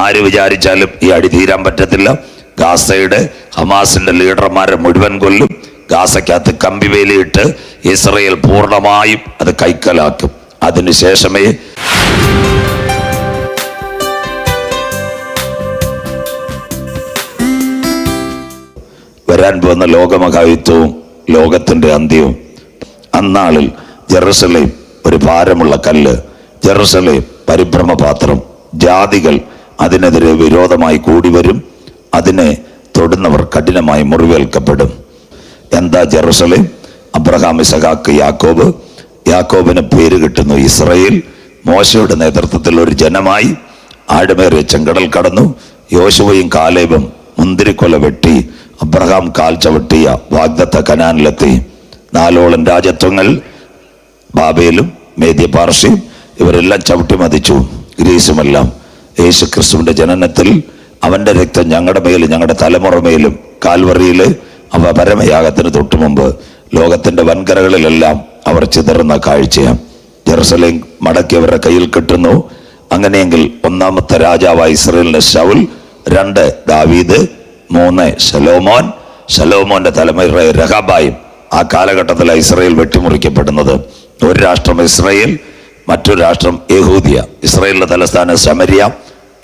ആര് വിചാരിച്ചാലും ഈ അടി തീരാൻ പറ്റത്തില്ല. ഗാസയുടെ ഹമാസിന്റെ ലീഡർമാരെ മുഴുവൻ കൊല്ലും. ഗാസയ്ക്കകത്ത് കമ്പിവേലിയിട്ട് ഇസ്രയേൽ പൂർണ്ണമായും അത് കൈക്കലാക്കും. അതിനുശേഷമേ വരാൻ പോകുന്ന ലോകമഹായുദ്ധവും ലോകത്തിന്റെ അന്ത്യവും. അന്നാളിൽ ജെറുസലേം ഒരു ഭാരമുള്ള കല്ല്, ജെറുസലേം പരിഭ്രമപാത്രം. ജാതികൾ അതിനെതിരെ വിരോധമായി കൂടി വരും. അതിനെ തൊടുന്നവർ കഠിനമായി മുറിവേൽക്കപ്പെടും. എന്താ ജെറുസലേം? അബ്രഹാം, ഇസഹാക്ക്, യാക്കോബ്. യാക്കോബിന് പേര് കിട്ടുന്നു ഇസ്രയേൽ. മോശയുടെ നേതൃത്വത്തിൽ ഒരു ജനമായി ആഴമേറിയ ചെങ്കടൽ കടന്നു. യോശുവയും കാലേബും മുന്തിരിക്കൊല വെട്ടി അബ്രഹാം കാൽ ചവിട്ടിയ വാഗ്ദത്ത കനാനിലെത്തി. 4 രാജ്യത്വങ്ങൾ, ബാബേലും മേദ്യ പാർശ്യം, ഇവരെല്ലാം ചവിട്ടി മതിച്ചു. ഗ്രീസുമെല്ലാം. യേശു ക്രിസ്തുവിന്റെ ജനനത്തിൽ അവന്റെ രക്തം ഞങ്ങളുടെ മേലും ഞങ്ങളുടെ തലമുറ മേലും കാൽവറിയില് അവ പരമയാഗത്തിന് തൊട്ടു മുമ്പ് ലോകത്തിന്റെ വൻകരകളിലെല്ലാം അവർ ചിതറുന്ന കാഴ്ചയാണ്. ജെറുസലേം മടക്കി അവരുടെ കയ്യിൽ കിട്ടുന്നു. അങ്ങനെയെങ്കിൽ 1ാമത്തെ രാജാവായി ഇസ്രയേലിന്റെ ശൗൽ, 2 ദാവീദ്, 3 ശലോമോൻ. ശലോമോന്റെ തലമുറ രഹാബായും. ആ കാലഘട്ടത്തിലാണ് ഇസ്രയേൽ വെട്ടിമുറിക്കപ്പെടുന്നത്. ഒരു രാഷ്ട്രം ഇസ്രയേൽ, മറ്റൊരു രാഷ്ട്രം യഹൂദിയ. ഇസ്രയേലിന്റെ തലസ്ഥാനം ശമരിയ,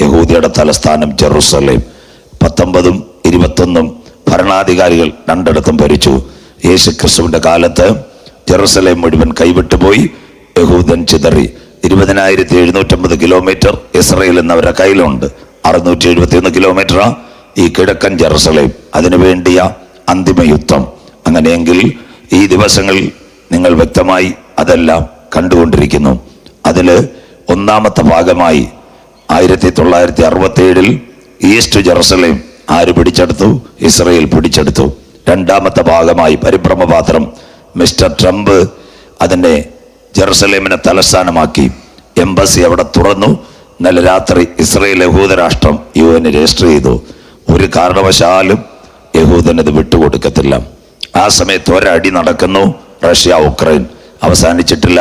യഹൂദിയുടെ തലസ്ഥാനം ജെറുസലേം. 19ഉം 21ഉം ഭരണാധികാരികൾ 2ഇടത്തും ഭരിച്ചു. യേശു ക്രിസ്തുവിന്റെ കാലത്ത് ജെറുസലേം മുഴുവൻ കൈവിട്ടുപോയി. യഹൂദൻ ചിതറി. 20,750 കിലോമീറ്റർ ഇസ്രയേൽ എന്നവരുടെ കയ്യിലുണ്ട്. 671 കിലോമീറ്റർ ഈ കിഴക്കൻ ജെറുസലേം. അതിനുവേണ്ടിയ അന്തിമ യുദ്ധം. അങ്ങനെയെങ്കിൽ ഈ ദിവസങ്ങളിൽ നിങ്ങൾ വ്യക്തമായി അതെല്ലാം കണ്ടുകൊണ്ടിരിക്കുന്നു. അതിൽ 1ാമത്തെ ഭാഗമായി 1967 ഈസ്റ്റ് ജെറുസലേം ആര് പിടിച്ചെടുത്തു? ഇസ്രയേൽ പിടിച്ചെടുത്തു. 2ാമത്തെ ഭാഗമായി പരിഭ്രമപാത്രം മിസ്റ്റർ ട്രംപ് അതിനെ ജെറുസലേമിനെ തലസ്ഥാനമാക്കി എംബസി അവിടെ തുറന്നു. ഇന്നലെ രാത്രി ഇസ്രയേൽ യഹൂദ രാഷ്ട്രം UN രജിസ്റ്റർ ചെയ്തു. ഒരു കാരണവശാലും യഹൂദൻ ഇത് വിട്ടുകൊടുക്കത്തില്ല. ആ സമയത്ത് ഒരടി നടക്കുന്നു. റഷ്യ ഉക്രൈൻ അവസാനിച്ചിട്ടില്ല.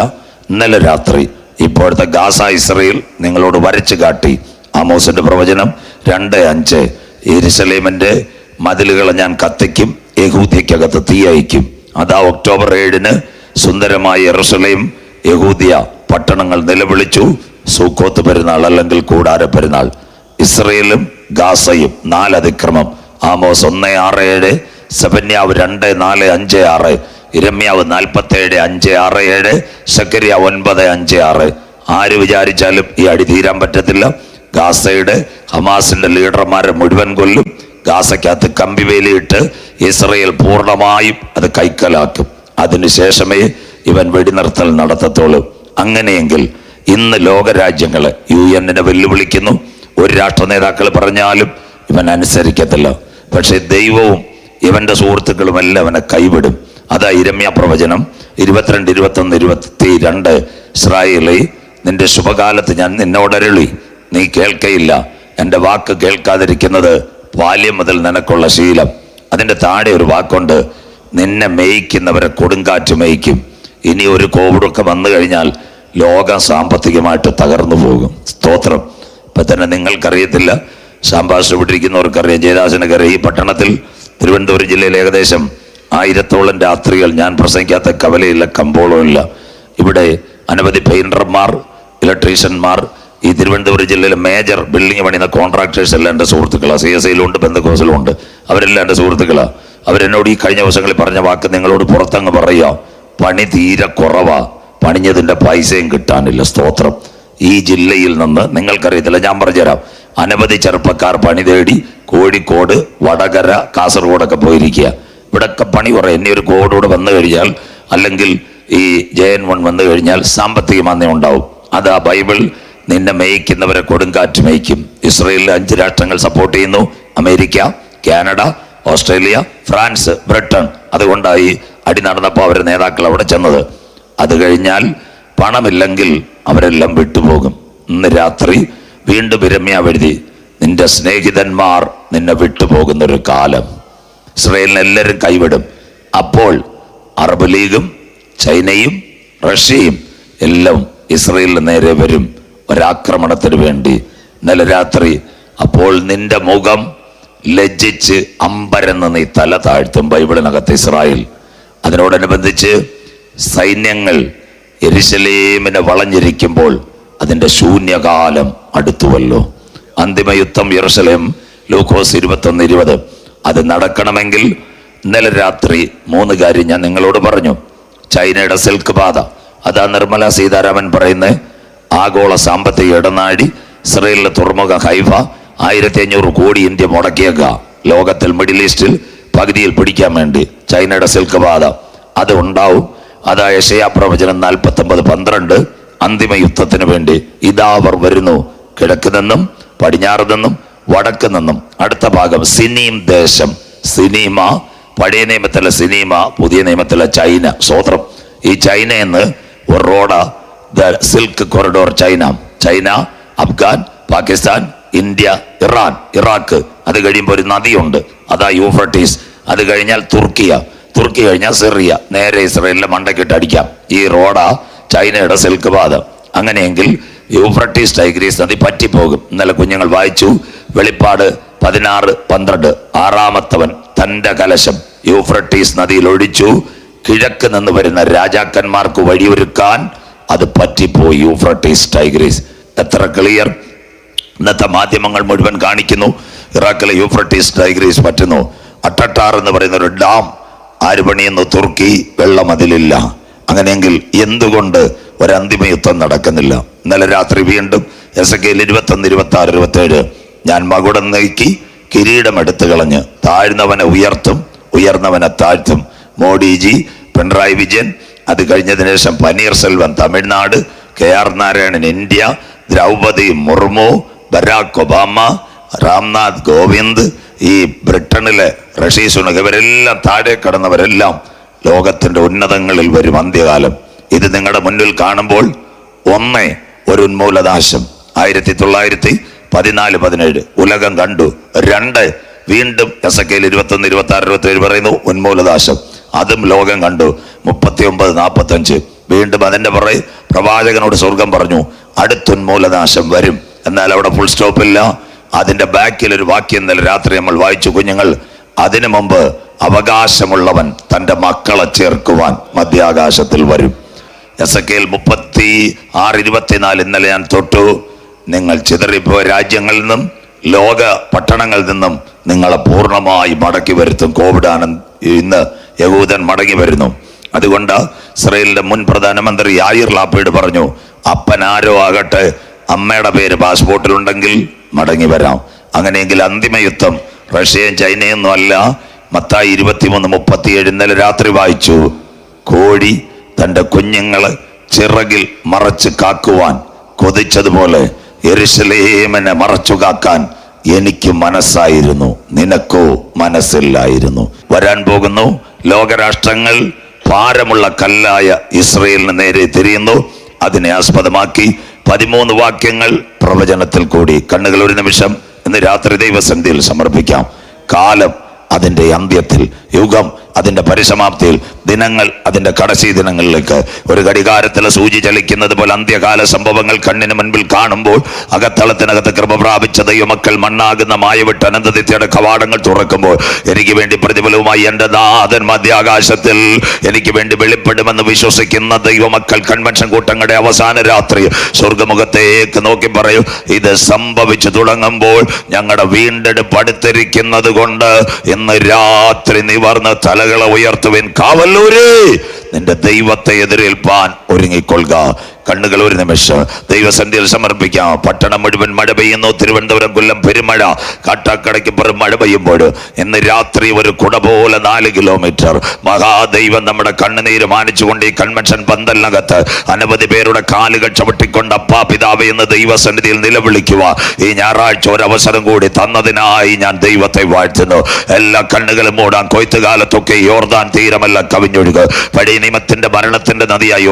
ഇന്നലെ രാത്രി ഇപ്പോഴത്തെ ഗാസ ഇസ്രയേൽ നിങ്ങളോട് വരച്ചു കാട്ടി. ആമോസിന്റെ പ്രവചനം 2:5 യെരുശലേമിന്റെ മതിലുകളെ ഞാൻ കത്തിക്കും, യഹൂദ്യക്കകത്ത് തീ അയക്കും. അതാ ഒക്ടോബർ 7 സുന്ദരമായ യെരുശലേം യഹൂദിയ പട്ടണങ്ങൾ നിലവിളിച്ചു. സൂക്കോത്ത് പെരുന്നാൾ അല്ലെങ്കിൽ കൂടാര പെരുന്നാൾ. ഇസ്രയേലും ഗാസയും 4 അതിക്രമം. ആമോസ് 1:6-7, സെഫന്യാവ് 2:4-5-6, ഇരമ്യാവ് 47:5-6-7, സെക്കരിയ 9:5-6. ആര് വിചാരിച്ചാലും ഈ അടി തീരാൻ പറ്റത്തില്ല. ഗാസയുടെ ഹമാസിന്റെ ലീഡർമാരെ മുഴുവൻ കൊല്ലും. ഗാസയ്ക്കകത്ത് കമ്പിവേലിയിട്ട് ഇസ്രയേൽ പൂർണ്ണമായും അത് കൈക്കലാക്കും. അതിനുശേഷമേ ഇവൻ വെടിനിർത്തൽ നടത്തത്തുള്ളൂ. അങ്ങനെയെങ്കിൽ ഇന്ന് ലോകരാജ്യങ്ങളെ UN വെല്ലുവിളിക്കുന്നു. ഒരു രാഷ്ട്ര നേതാക്കൾ പറഞ്ഞാലും ഇവൻ അനുസരിക്കത്തില്ല. പക്ഷെ ദൈവവും ഇവന്റെ സുഹൃത്തുക്കളും എല്ലാം അവനെ കൈവിടും. അതാ ഇരമ്യ പ്രവചനം 22, 21, 22. ഇസ്രായേലേ, നിന്റെ ശുഭകാലത്ത് ഞാൻ നിന്നോടരുളി, നീ കേൾക്കയില്ല. എൻ്റെ വാക്ക് കേൾക്കാതിരിക്കുന്നത് ബാല്യം മുതൽ നിനക്കുള്ള ശീലം. അതിൻ്റെ താഴെ ഒരു വാക്കുണ്ട്, നിന്നെ മേയ്ക്കുന്നവരെ കൊടുങ്കാറ്റ് മേയ്ക്കും. ഇനി ഒരു കോവിഡൊക്കെ വന്നു കഴിഞ്ഞാൽ ലോകം സാമ്പത്തികമായിട്ട് തകർന്നു പോകും. സ്തോത്രം. ഇപ്പം തന്നെ നിങ്ങൾക്കറിയത്തില്ല, ശാംബാസ് വിട്ടിരിക്കുന്നവർക്കറിയാം, ജയദാസനക്കറിയാം. ഈ പട്ടണത്തിൽ തിരുവനന്തപുരം ജില്ലയിൽ ഏകദേശം 1000-ഓളം രാത്രികൾ ഞാൻ പ്രസംഗിക്കാത്ത കവലയില്ല, കമ്പോളവും ഇല്ല. ഇവിടെ അനവധി പെയിന്റർമാർ, ഇലക്ട്രീഷ്യന്മാർ, ഈ തിരുവനന്തപുരം ജില്ലയിലെ മേജർ ബിൽഡിംഗ് പണിയുന്ന കോൺട്രാക്ടേഴ്സ് എല്ലാം എൻ്റെ സുഹൃത്തുക്കളാണ്. CSIയിലുണ്ട്, ബന്ധുക്കോസിലുണ്ട്. അവരെല്ലാം എൻ്റെ സുഹൃത്തുക്കളാണ്. അവരെന്നോട് ഈ കഴിഞ്ഞ ദിവസങ്ങളിൽ പറഞ്ഞ വാക്ക് നിങ്ങളോട് പുറത്തങ്ങ് പറയുക, പണി തീരെ കുറവാ, പണിഞ്ഞതിൻ്റെ പൈസയും കിട്ടാനില്ല. സ്തോത്രം. ഈ ജില്ലയിൽ നിന്ന് നിങ്ങൾക്കറിയത്തില്ല, ഞാൻ പറഞ്ഞുതരാം. അനവധി ചെറുപ്പക്കാർ പണി തേടി കോഴിക്കോട്, വടകര, കാസർഗോഡൊക്കെ പോയിരിക്കുക. ഇവിടൊക്കെ പണി കുറേ. ഇനി ഒരു കോവിഡോട് വന്നു കഴിഞ്ഞാൽ, അല്ലെങ്കിൽ ഈ JN1 വന്നു കഴിഞ്ഞാൽ സാമ്പത്തിക മാന്ദ്യം ഉണ്ടാവും. അതാ ബൈബിൾ നിന്നെ മേയ്ക്കുന്നവരെ കൊടുങ്കാറ്റ് മേയ്ക്കും. ഇസ്രയേലിലെ 5 രാഷ്ട്രങ്ങൾ സപ്പോർട്ട് ചെയ്യുന്നു. America, Canada, Australia, France, Britain. അതുകൊണ്ടായി അടി നടന്നപ്പോൾ അവരുടെ നേതാക്കൾ അവിടെ ചെന്നത്. അത് കഴിഞ്ഞാൽ പണമില്ലെങ്കിൽ അവരെല്ലാം വിട്ടുപോകും. ഇന്ന് രാത്രി വീണ്ടും ഇരമ്യാ എഴുതി, നിന്റെ സ്നേഹിതന്മാർ നിന്നെ വിട്ടുപോകുന്നൊരു കാലം. ഇസ്രയേലിനെ എല്ലാവരും കൈവിടും. അപ്പോൾ അറബ് ലീഗും ചൈനയും റഷ്യയും എല്ലാം ഇസ്രയേലിന് നേരെ വരും ഒരാക്രമണത്തിന് വേണ്ടി. ഇന്നലെ രാത്രി അപ്പോൾ നിന്റെ മുഖം ലജ്ജിച്ച് അമ്പരന്ന് നീ തല താഴ്ത്തും. ബൈബിളിനകത്ത് ഇസ്രായേൽ. അതിനോടനുബന്ധിച്ച് സൈന്യങ്ങൾ യെരൂശലേമിനെ വളഞ്ഞിരിക്കുമ്പോൾ അതിൻ്റെ ശൂന്യകാലം അടുത്തുവല്ലോ. അന്തിമയുദ്ധം യെരൂശലേം. ലൂക്കോസ് 21:20. അത് നടക്കണമെങ്കിൽ ഇന്നലെ രാത്രി 3 കാര്യം ഞാൻ നിങ്ങളോട് പറഞ്ഞു. ചൈനയുടെ സിൽക്ക് പാത, അതാ നിർമ്മല സീതാരാമൻ പറയുന്നത്. ആഗോള സാമ്പത്തിക ഇടനാഴി ഇസ്രയേലിലെ തുറമുഖ ഹൈഫ 1500 കോടി ഇന്ത്യ മുടക്കിയേക്ക. ലോകത്തിൽ മിഡിൽ ഈസ്റ്റിൽ പകുതിയിൽ പിടിക്കാൻ വേണ്ടി ചൈനയുടെ സിൽക്ക് പാത അത് ഉണ്ടാവും. അതാ യെശയ്യാ പ്രവചനം 49:12. അന്തിമ യുദ്ധത്തിന് വേണ്ടി ഇതാ അവർ വരുന്നു, കിഴക്ക് നിന്നും പടിഞ്ഞാറ് നിന്നും വടക്ക് നിന്നും. അടുത്ത ഭാഗം സിനീം ദേശം. സിനീമ പഴയ നിയമത്തിലെ സിനീമ, പുതിയ നിയമത്തിലെ ചൈന. സ്വോത്രം. ഈ ചൈനയെന്ന് ഒരു road, the silk corridor. China, Afghan, Pakistan, India, Iran, Iraq. അത് കഴിയുമ്പോൾ ഒരു നദിയുണ്ട്, അതാ യൂഫ്രട്ടീസ്. അത് കഴിഞ്ഞാൽ തുർക്കി കഴിഞ്ഞാൽ സിറിയ. നേരെ ഇസ്രയേലിലെ മണ്ടക്കിട്ട് അടിക്കാം. ഈ റോഡാ ചൈനയുടെ സിൽക്ക് പാത. അങ്ങനെയെങ്കിൽ യൂഫ്രട്ടീസ് ടൈഗ്രീസ് നദി പറ്റിപ്പോകും. ഇന്നലെ കുഞ്ഞുങ്ങൾ വായിച്ചു വെളിപ്പാട് 16:12. 6-ാമത്തവൻ തൻ്റെ കലശം യൂഫ്രട്ടീസ് നദിയിൽ ഒഴിച്ചു. കിഴക്ക് നിന്ന് വരുന്ന രാജാക്കന്മാർക്ക് വഴിയൊരുക്കാൻ അത് പറ്റിപ്പോയി. യൂഫ്രട്ടീസ് ടൈഗ്രീസ്. എത്ര ക്ലിയർ! ഇന്നത്തെ മാധ്യമങ്ങൾ മുഴുവൻ കാണിക്കുന്നു ഇറാഖിലെ യൂഫ്രട്ടീസ് ടൈഗ്രീസ് പറ്റുന്നു. അട്ടട്ടാർ എന്ന് പറയുന്ന ഒരു ഡാം ആര് പണിയുന്നു? തുർക്കി. വെള്ളം അതിലില്ല. അങ്ങനെയെങ്കിൽ എന്തുകൊണ്ട് ഒരന്തിമ യുദ്ധം നടക്കുന്നില്ല? ഇന്നലെ രാത്രി വീണ്ടും എസെക്കിയേൽ 21, 26, 27. ഞാൻ മകുടം നീക്കി കിരീടം എടുത്തു കളഞ്ഞ് താഴ്ന്നവനെ ഉയർത്തും, ഉയർന്നവനെ താഴ്ത്തും. മോഡിജി, പിണറായി വിജയൻ, അത് കഴിഞ്ഞതിന് ശേഷം Panneer Selvam Tamil Nadu, KR Narayanan India, Draupadi Murmu, Barack Obama, Ramnath Kovind, ഈ ബ്രിട്ടനിലെ ഋഷി സുനക്, ഇവരെല്ലാം താഴെ കടന്നവരെല്ലാം ലോകത്തിന്റെ ഉന്നതങ്ങളിൽ വരും അന്ത്യകാലം. ഇത് നിങ്ങളുടെ മുന്നിൽ കാണുമ്പോൾ ഒരു ഉന്മൂലനാശം. 1914-17 ഉലകം കണ്ടു. 2 വീണ്ടും എസെക്കിയേൽ 21, 26, 27 പറയുന്നു ഉന്മൂലനാശം. അതും ലോകം കണ്ടു. 39-45 വീണ്ടും അതിന്റെ പുറകെ പ്രവാചകനോട് സ്വർഗം പറഞ്ഞു അടുത്ത ഉന്മൂലനാശം വരും. എന്നാൽ അവിടെ ഫുൾ സ്റ്റോപ്പില്ല. അതിന്റെ ബാക്കിൽ ഒരു വാക്യം ഇന്നലെ രാത്രി നമ്മൾ വായിച്ചു കുഞ്ഞുങ്ങൾ. അതിനു മുമ്പ് അവകാശമുള്ളവൻ തൻ്റെ മക്കളെ ചേർക്കുവാൻ മധ്യാകാശത്തിൽ വരും. എസെക്കിയേൽ 36:24 ഇന്നലെ ഞാൻ തൊട്ടു. നിങ്ങൾ ചിതറിപ്പോയ രാജ്യങ്ങളിൽ നിന്നും ലോക പട്ടണങ്ങളിൽ നിന്നും നിങ്ങളെ പൂർണ്ണമായി മടക്കി വരുത്തും. കോവിഡാണ് ഇന്ന് യഹൂദൻ മടങ്ങി വരുന്നു. അതുകൊണ്ട് ഇസ്രായേലിന്റെ മുൻ പ്രധാനമന്ത്രി യായിർ ലാപ്പിഡ് പറഞ്ഞു, അപ്പൻ ആരോ ആകട്ടെ, അമ്മയുടെ പേര് പാസ്പോർട്ടിലുണ്ടെങ്കിൽ മടങ്ങി വരാം. അങ്ങനെയെങ്കിൽ അന്തിമ യുദ്ധം റഷ്യയും ചൈനയൊന്നും അല്ല. മത്തായി 23:37 ഇന്നലെ രാത്രി വായിച്ചു. കോഴി തൻ്റെ കുഞ്ഞുങ്ങളെ ചിറകിൽ മറച്ച് കാക്കുവാൻ കൊതിച്ചതുപോലെ യെരൂശലേമിനെ മറച്ചു കാക്കാൻ എനിക്ക് മനസ്സായിരുന്നു, നിനക്കോ മനസ്സില്ലായിരുന്നു. വരാൻ പോകുന്നു. ലോകരാഷ്ട്രങ്ങൾ ഭാരമുള്ള കല്ലായ ഇസ്രയേലിന് നേരെ തിരിയുന്നു. അതിനെ ആസ്പദമാക്കി 13 വാക്യങ്ങൾ പ്രവചനത്തിൽ കൂടി കണ്ണുകൾ ഒരു നിമിഷം ഇന്ന് രാത്രി ദൈവസന്നിധിയിൽ സമർപ്പിക്കാം. കാലം അതിൻ്റെ അന്ത്യത്തിൽ, യുഗം അതിൻ്റെ പരിസമാപ്തിയിൽ, ദിനങ്ങൾ അതിൻ്റെ കടശി ദിനങ്ങളിലേക്ക് ഒരു ഘടികാരത്തിലെ സൂചി ചലിക്കുന്നത് പോലെ അന്ത്യകാല സംഭവങ്ങൾ കണ്ണിന് മുൻപിൽ കാണുമ്പോൾ അകത്തളത്തിനകത്ത് കൃപ പ്രാപിച്ച ദൈവമക്കൾ മണ്ണാകുന്ന മായവിട്ട് അനന്തനിത്യയുടെ കവാടങ്ങൾ തുറക്കുമ്പോൾ എനിക്ക് വേണ്ടി പ്രതിഫലവുമായി എൻ്റെ നാഥൻ മധ്യാകാശത്തിൽ എനിക്ക് വേണ്ടി വെളിപ്പെടുമെന്ന് വിശ്വസിക്കുന്ന ദൈവമക്കൾ കൺവെൻഷൻ കൂട്ടങ്ങളുടെ അവസാന രാത്രി സ്വർഗമുഖത്തേക്ക് നോക്കി പറയൂ, ഇത് സംഭവിച്ചു തുടങ്ങുമ്പോൾ ഞങ്ങളുടെ വീണ്ടെടുപ്പ് അടുത്തിരിക്കുന്നത് കൊണ്ട് ഇന്ന് രാത്രി നിവർന്ന് തലകളെ ഉയർത്തുവിൻ. കാവല്ലൂര് നിന്റെ ദൈവത്തെ എതിരേൽപ്പാൻ ഒരുങ്ങിക്കൊള്ളുക. കണ്ണുകൾ ഒരു നിമിഷം ദൈവസന്നിധിയിൽ സമർപ്പിക്കാം. പട്ടണം മുഴുവൻ മഴ പെയ്യുന്നു. തിരുവനന്തപുരം, കൊല്ലം പെരുമഴ. കാട്ടാക്കടയ്ക്ക് പുറം മഴ പെയ്യുമ്പോൾ ഇന്ന് രാത്രി ഒരു കുട പോലെ 4 കിലോമീറ്റർ മഹാദൈവം നമ്മുടെ കണ്ണുനീര് മാനിച്ചുകൊണ്ട് ഈ കൺവെൻഷൻ പന്തലിനകത്ത് അനവധി പേരുടെ കാലുകൾ ചവിട്ടിക്കൊണ്ട് അപ്പാ പിതാവേ എന്ന് ദൈവസന്നിധിയിൽ നിലവിളിക്കുക ഈ ഞായറാഴ്ച ഒരവസരം കൂടി തന്നതിനായി ഞാൻ ദൈവത്തെ വാഴ്ത്തുന്നു. എല്ലാ കണ്ണുകളും മൂടാൻ. കൊയ്ത്തുകാലത്തൊക്കെ യോർദാൻ തീരമല്ല കവിഞ്ഞൊഴുക. പഴയ നിയമത്തിന്റെ മരണത്തിന്റെ നദിയായി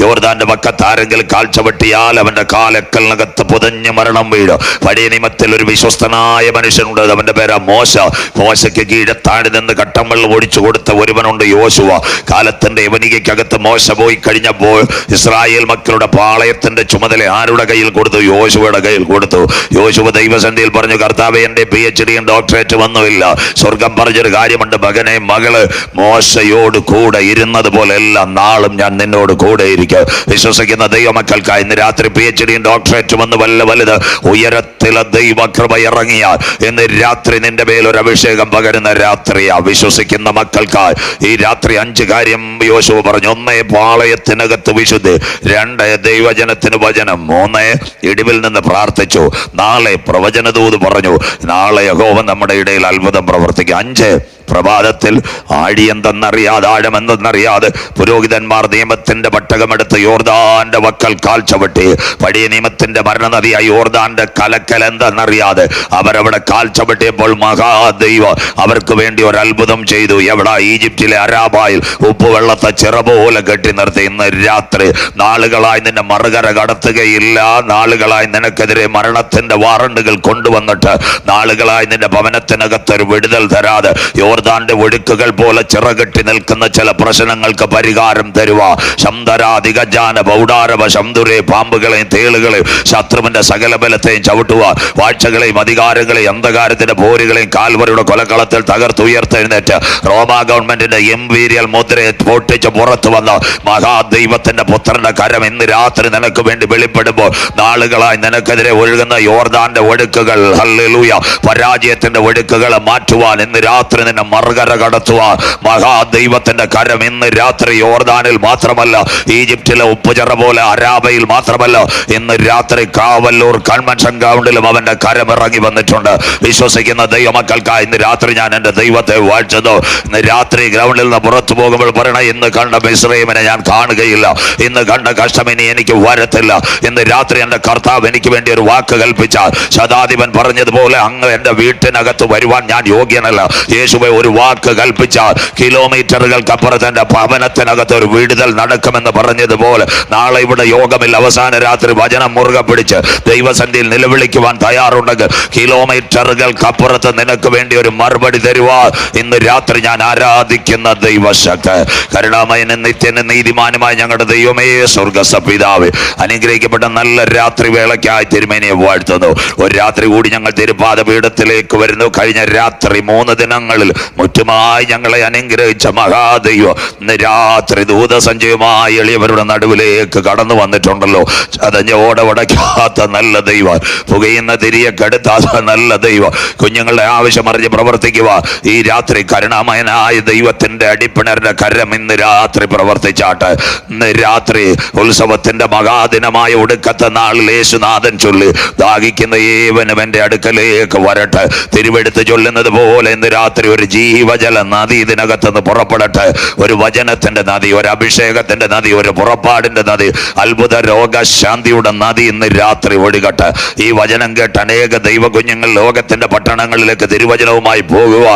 യോർദാന്റെ വക്കത്ത് ആരെങ്കിലും കാൽ ചവിട്ടിയാൽ അവന്റെ കാലക്കലിനകത്ത് പുതഞ്ഞ് മരണം വീഴും. പഴയ നിയമത്തിൽ ഒരു വിശ്വസ്തനായ മനുഷ്യനുണ്ട്, അവന്റെ പേരാ മോശ. മോശയ്ക്ക് കീഴെ താഴെ നിന്ന് കട്ടം വെള്ളം ഒഴിച്ചു കൊടുത്ത ഒരുവനുണ്ട്, യോശുവ. കാലത്തിന്റെ യവനികയ്ക്കകത്ത് മോശ പോയി കഴിഞ്ഞപ്പോൾ ഇസ്രായേൽ മക്കളുടെ പാളയത്തിന്റെ ചുമതല ആരുടെ കയ്യിൽ കൊടുത്തു? യോശുവയുടെ കയ്യിൽ കൊടുത്തു. യോശുവ ദൈവസന്നിധിയിൽ പറഞ്ഞു, കർത്താവേ, എന്റെ PhD ഡോക്ടറേറ്റ് വന്നുമില്ല. സ്വർഗം പറഞ്ഞൊരു കാര്യമുണ്ട്, മകനെ മകള് മോശയോട് കൂടെ ഇരുന്നത് പോലെ എല്ലാ നാളും ഞാൻ നിന്നോട് കൂടെ ഇരിക്കും. വിശ്വസിക്കുന്ന ദൈവമക്കൾക്കായി ഇന്ന് രാത്രി PhD ഡോക്ടറേറ്റ് വന്ന് വലുത് ഉയരത്തിലെ ദൈവകൃപ ഇറങ്ങിയാൽ ഇന്ന് രാത്രി നിന്റെ മേൽ ഒരു അഭിഷേകം പകരുന്ന രാത്രിയാ. വിശ്വസിക്കുന്ന മക്കൾക്കായി ഈ രാത്രി 5 കാര്യം യോശുവ പറഞ്ഞു. 1, പാളയത്തിനകത്ത് വിശുദ്ധി. 2, ദൈവജനത്തിന് വചനം. 3, ഇടിവിൽ നിന്ന് പ്രാർത്ഥിച്ചു. 4, പ്രവചനദൂത് പറഞ്ഞു. നാളെ യഹോവ നമ്മുടെ ഇടയിൽ അത്ഭുതം പ്രവർത്തിക്കും. 5, പ്രഭാതത്തിൽ ആഴിയെന്തെന്നറിയാതെ ആഴമെന്തെന്നറിയാതെ പുരോഹിതന്മാർ നിയമത്തിന്റെ പട്ടകമെടുത്ത് യോർദാന്റെ വക്കൽ കാൽ ചവിട്ടി. പഴയ നിയമത്തിന്റെ മരണനദിയായി യോർദാന്റെ കലക്കൽ എന്തെന്നറിയാതെ അവരവിടെ കാൽ ചവിട്ടിയപ്പോൾ മഹാദൈവ അവർക്ക് വേണ്ടി ഒരു അത്ഭുതം ചെയ്തു. എവിടെ? ഈജിപ്തിലെ അരാബായിൽ ഉപ്പുവെള്ളത്തെ ചിറ പോലെ കെട്ടി നിർത്തി. ഇന്ന് രാത്രി നാളുകളായി നിന്നെ മറുകര കടത്തുകയില്ല. നാളുകളായി നിനക്കെതിരെ മരണത്തിന്റെ വാറണ്ടുകൾ കൊണ്ടുവന്നിട്ട് നാളുകളായി നിന്റെ ഭവനത്തിനകത്തൊരു വിടുതൽ തരാതെ യോർദാന്റെ ഒഴുക്കുകൾ പോലെ ചിറകെട്ടി നിൽക്കുന്ന ചില പ്രശ്നങ്ങൾക്ക് പരിഹാരം തരുക. ശംദരാധികജാന ബൗഡാരവ ശംദുരെ പാമ്പുകളെയും തേളുകളെയും ശത്രുവിന്റെ സകല ബലത്തെയും ചവിട്ടുക. വാഴ്ചകളെയും അധികാരങ്ങളെയും അന്ധകാരത്തിന്റെ പോരുകളെയും കാൽവരുടെ കൊലക്കളത്തിൽ തകർത്തുയർത്തെഴുന്നേറ്റ് റോമാ ഗവൺമെന്റിന്റെ ഇംപീരിയൽ മുദ്രയെ പൊട്ടിച്ച് പുറത്തു വന്ന മഹാദൈവത്തിന്റെ പുത്രന്റെ കരം ഇന്ന് രാത്രി നിനക്ക് വേണ്ടി വെളിപ്പെടുമ്പോൾ നാളുകളായി നിനക്കെതിരെ ഒഴുകുന്ന യോർദാന്റെ ഒഴുക്കുകൾ, ഹല്ലേലൂയ, പരാജയത്തിന്റെ ഒഴുക്കുകളെ മാറ്റുവാൻ ഇന്ന് രാത്രി നിന്നെ മറുകര കടത്തുവാൻ മഹാദൈവത്തിന്റെ കരം ഇന്ന് രാത്രി യോർദാനിൽ മാത്രമല്ല, ഈജിപ്തിലെ ഉപ്പുചിറ പോലെ അരാബയിൽ മാത്രമല്ല, ഇന്ന് രാത്രി കാവല്ലൂർ കൺവെൻഷൻ ഗ്രൗണ്ടിലും അവന്റെ കരം ഇറങ്ങി വന്നിട്ടുണ്ട്. വിശ്വസിക്കുന്ന ദൈവമക്കൾക്കായി ഇന്ന് രാത്രി ഞാൻ എന്റെ ദൈവത്തെ വാഴ്ത്തുന്നു. ഇന്ന് രാത്രി ഗ്രൗണ്ടിൽ നിന്ന് പുറത്തു പോകുമ്പോൾ പറയണ, ഇന്ന് കണ്ട മിസ്രയീമിനെ ഞാൻ കാണുകയില്ല, ഇന്ന് കണ്ട കഷ്ടം ഇനി എനിക്ക് വരത്തില്ല. ഇന്ന് രാത്രി എന്റെ കർത്താവ് എനിക്ക് വേണ്ടി ഒരു വാക്ക് കൽപ്പിച്ചാൽ, ശതാധിപൻ പറഞ്ഞതുപോലെ അങ്ങ് എന്റെ വീട്ടിനകത്ത് വരുവാൻ ഞാൻ യോഗ്യനല്ല. യേശുവേ, ഒരു വാക്ക് കൽപ്പിച്ചാൽ കിലോമീറ്ററുകൾക്കപ്പുറത്ത് എന്റെ ഭവനത്തിനകത്ത് ഒരു വിടുതൽ നടക്കുമെന്ന് പറഞ്ഞതുപോലെ നാളെ ഇവിടെ യോഗമിൽ അവസാന രാത്രി വചനം മുറുകെ പിടിച്ച് ദൈവസന്നിധിയിൽ നിലവിളിക്കുവാൻ തയ്യാറുണ്ടെങ്കിൽ കിലോമീറ്ററുകൾക്കപ്പുറത്ത് നിനക്ക് വേണ്ടി ഒരു മറുപടി തരുവാൻ ഇന്ന് രാത്രി ഞാൻ ആരാധിക്കുന്ന ദൈവശക്തി, കരുണാമയനും നിത്യനും നീതിമാനുമായ ഞങ്ങളുടെ ദൈവമേ, സ്വർഗ്ഗസ്ഥ പിതാവേ, അനുഗ്രഹിക്കപ്പെട്ട നല്ല രാത്രി വേളയ്ക്കായി തിരുമേനിയെ വാഴ്ത്തുന്നു. ഒരു രാത്രി കൂടി ഞങ്ങൾ തിരുപാദ പീഠത്തിലേക്ക് വരുന്നു. കഴിഞ്ഞ രാത്രി 3 ദിനങ്ങളിൽ മുറ്റുമായി ഞങ്ങളെ അനുഗ്രഹിച്ച മഹാദൈവം ഇന്ന് രാത്രി ദൂതസഞ്ചയമായി എളിയവരുടെ നടുവിലേക്ക് കടന്നു വന്നിട്ടുണ്ടല്ലോ. ചതഞ്ഞോടെ ഉടയ്ക്കാത്ത നല്ല ദൈവം, പുകയുന്ന തിരിയെ കെടുത്താത്ത നല്ല ദൈവം, കുഞ്ഞുങ്ങളുടെ ആവശ്യം അറിഞ്ഞ് പ്രവർത്തിക്കുക. ഈ രാത്രി കരുണാമയനായ ദൈവത്തിന്റെ അടിപ്പിണരുടെ കരം ഇന്ന് രാത്രി പ്രവർത്തിച്ചാട്ടെ. ഇന്ന് രാത്രി ഉത്സവത്തിന്റെ മഹാദിനമായ ഒടുക്കത്തെ നാളിൽ യേശുനാഥൻ ചൊല്ലി, ദാഹിക്കുന്ന ഏവനും എന്റെ അടുക്കലേക്ക് വരട്ടെ. തിരുവെടുത്ത് ചൊല്ലുന്നത് പോലെ ഇന്ന് രാത്രി ഒരു ജീവജല നദി ഇതിനകത്തുനിന്ന് പുറപ്പെടട്ടെ. ഒരു വചനത്തിന്റെ നദി, ഒരു അഭിഷേകത്തിന്റെ നദി, ഒരു പുറപ്പാടിന്റെ നദി, അത്ഭുത രോഗശാന്തിയുടെ നദി ഇന്ന് രാത്രി ഒഴുകട്ടെ. ഈ വചനം കേട്ട് അനേക ദൈവ കുഞ്ഞുങ്ങൾ ലോകത്തിന്റെ പട്ടണങ്ങളിലേക്ക് തിരുവചനവുമായി പോകുക.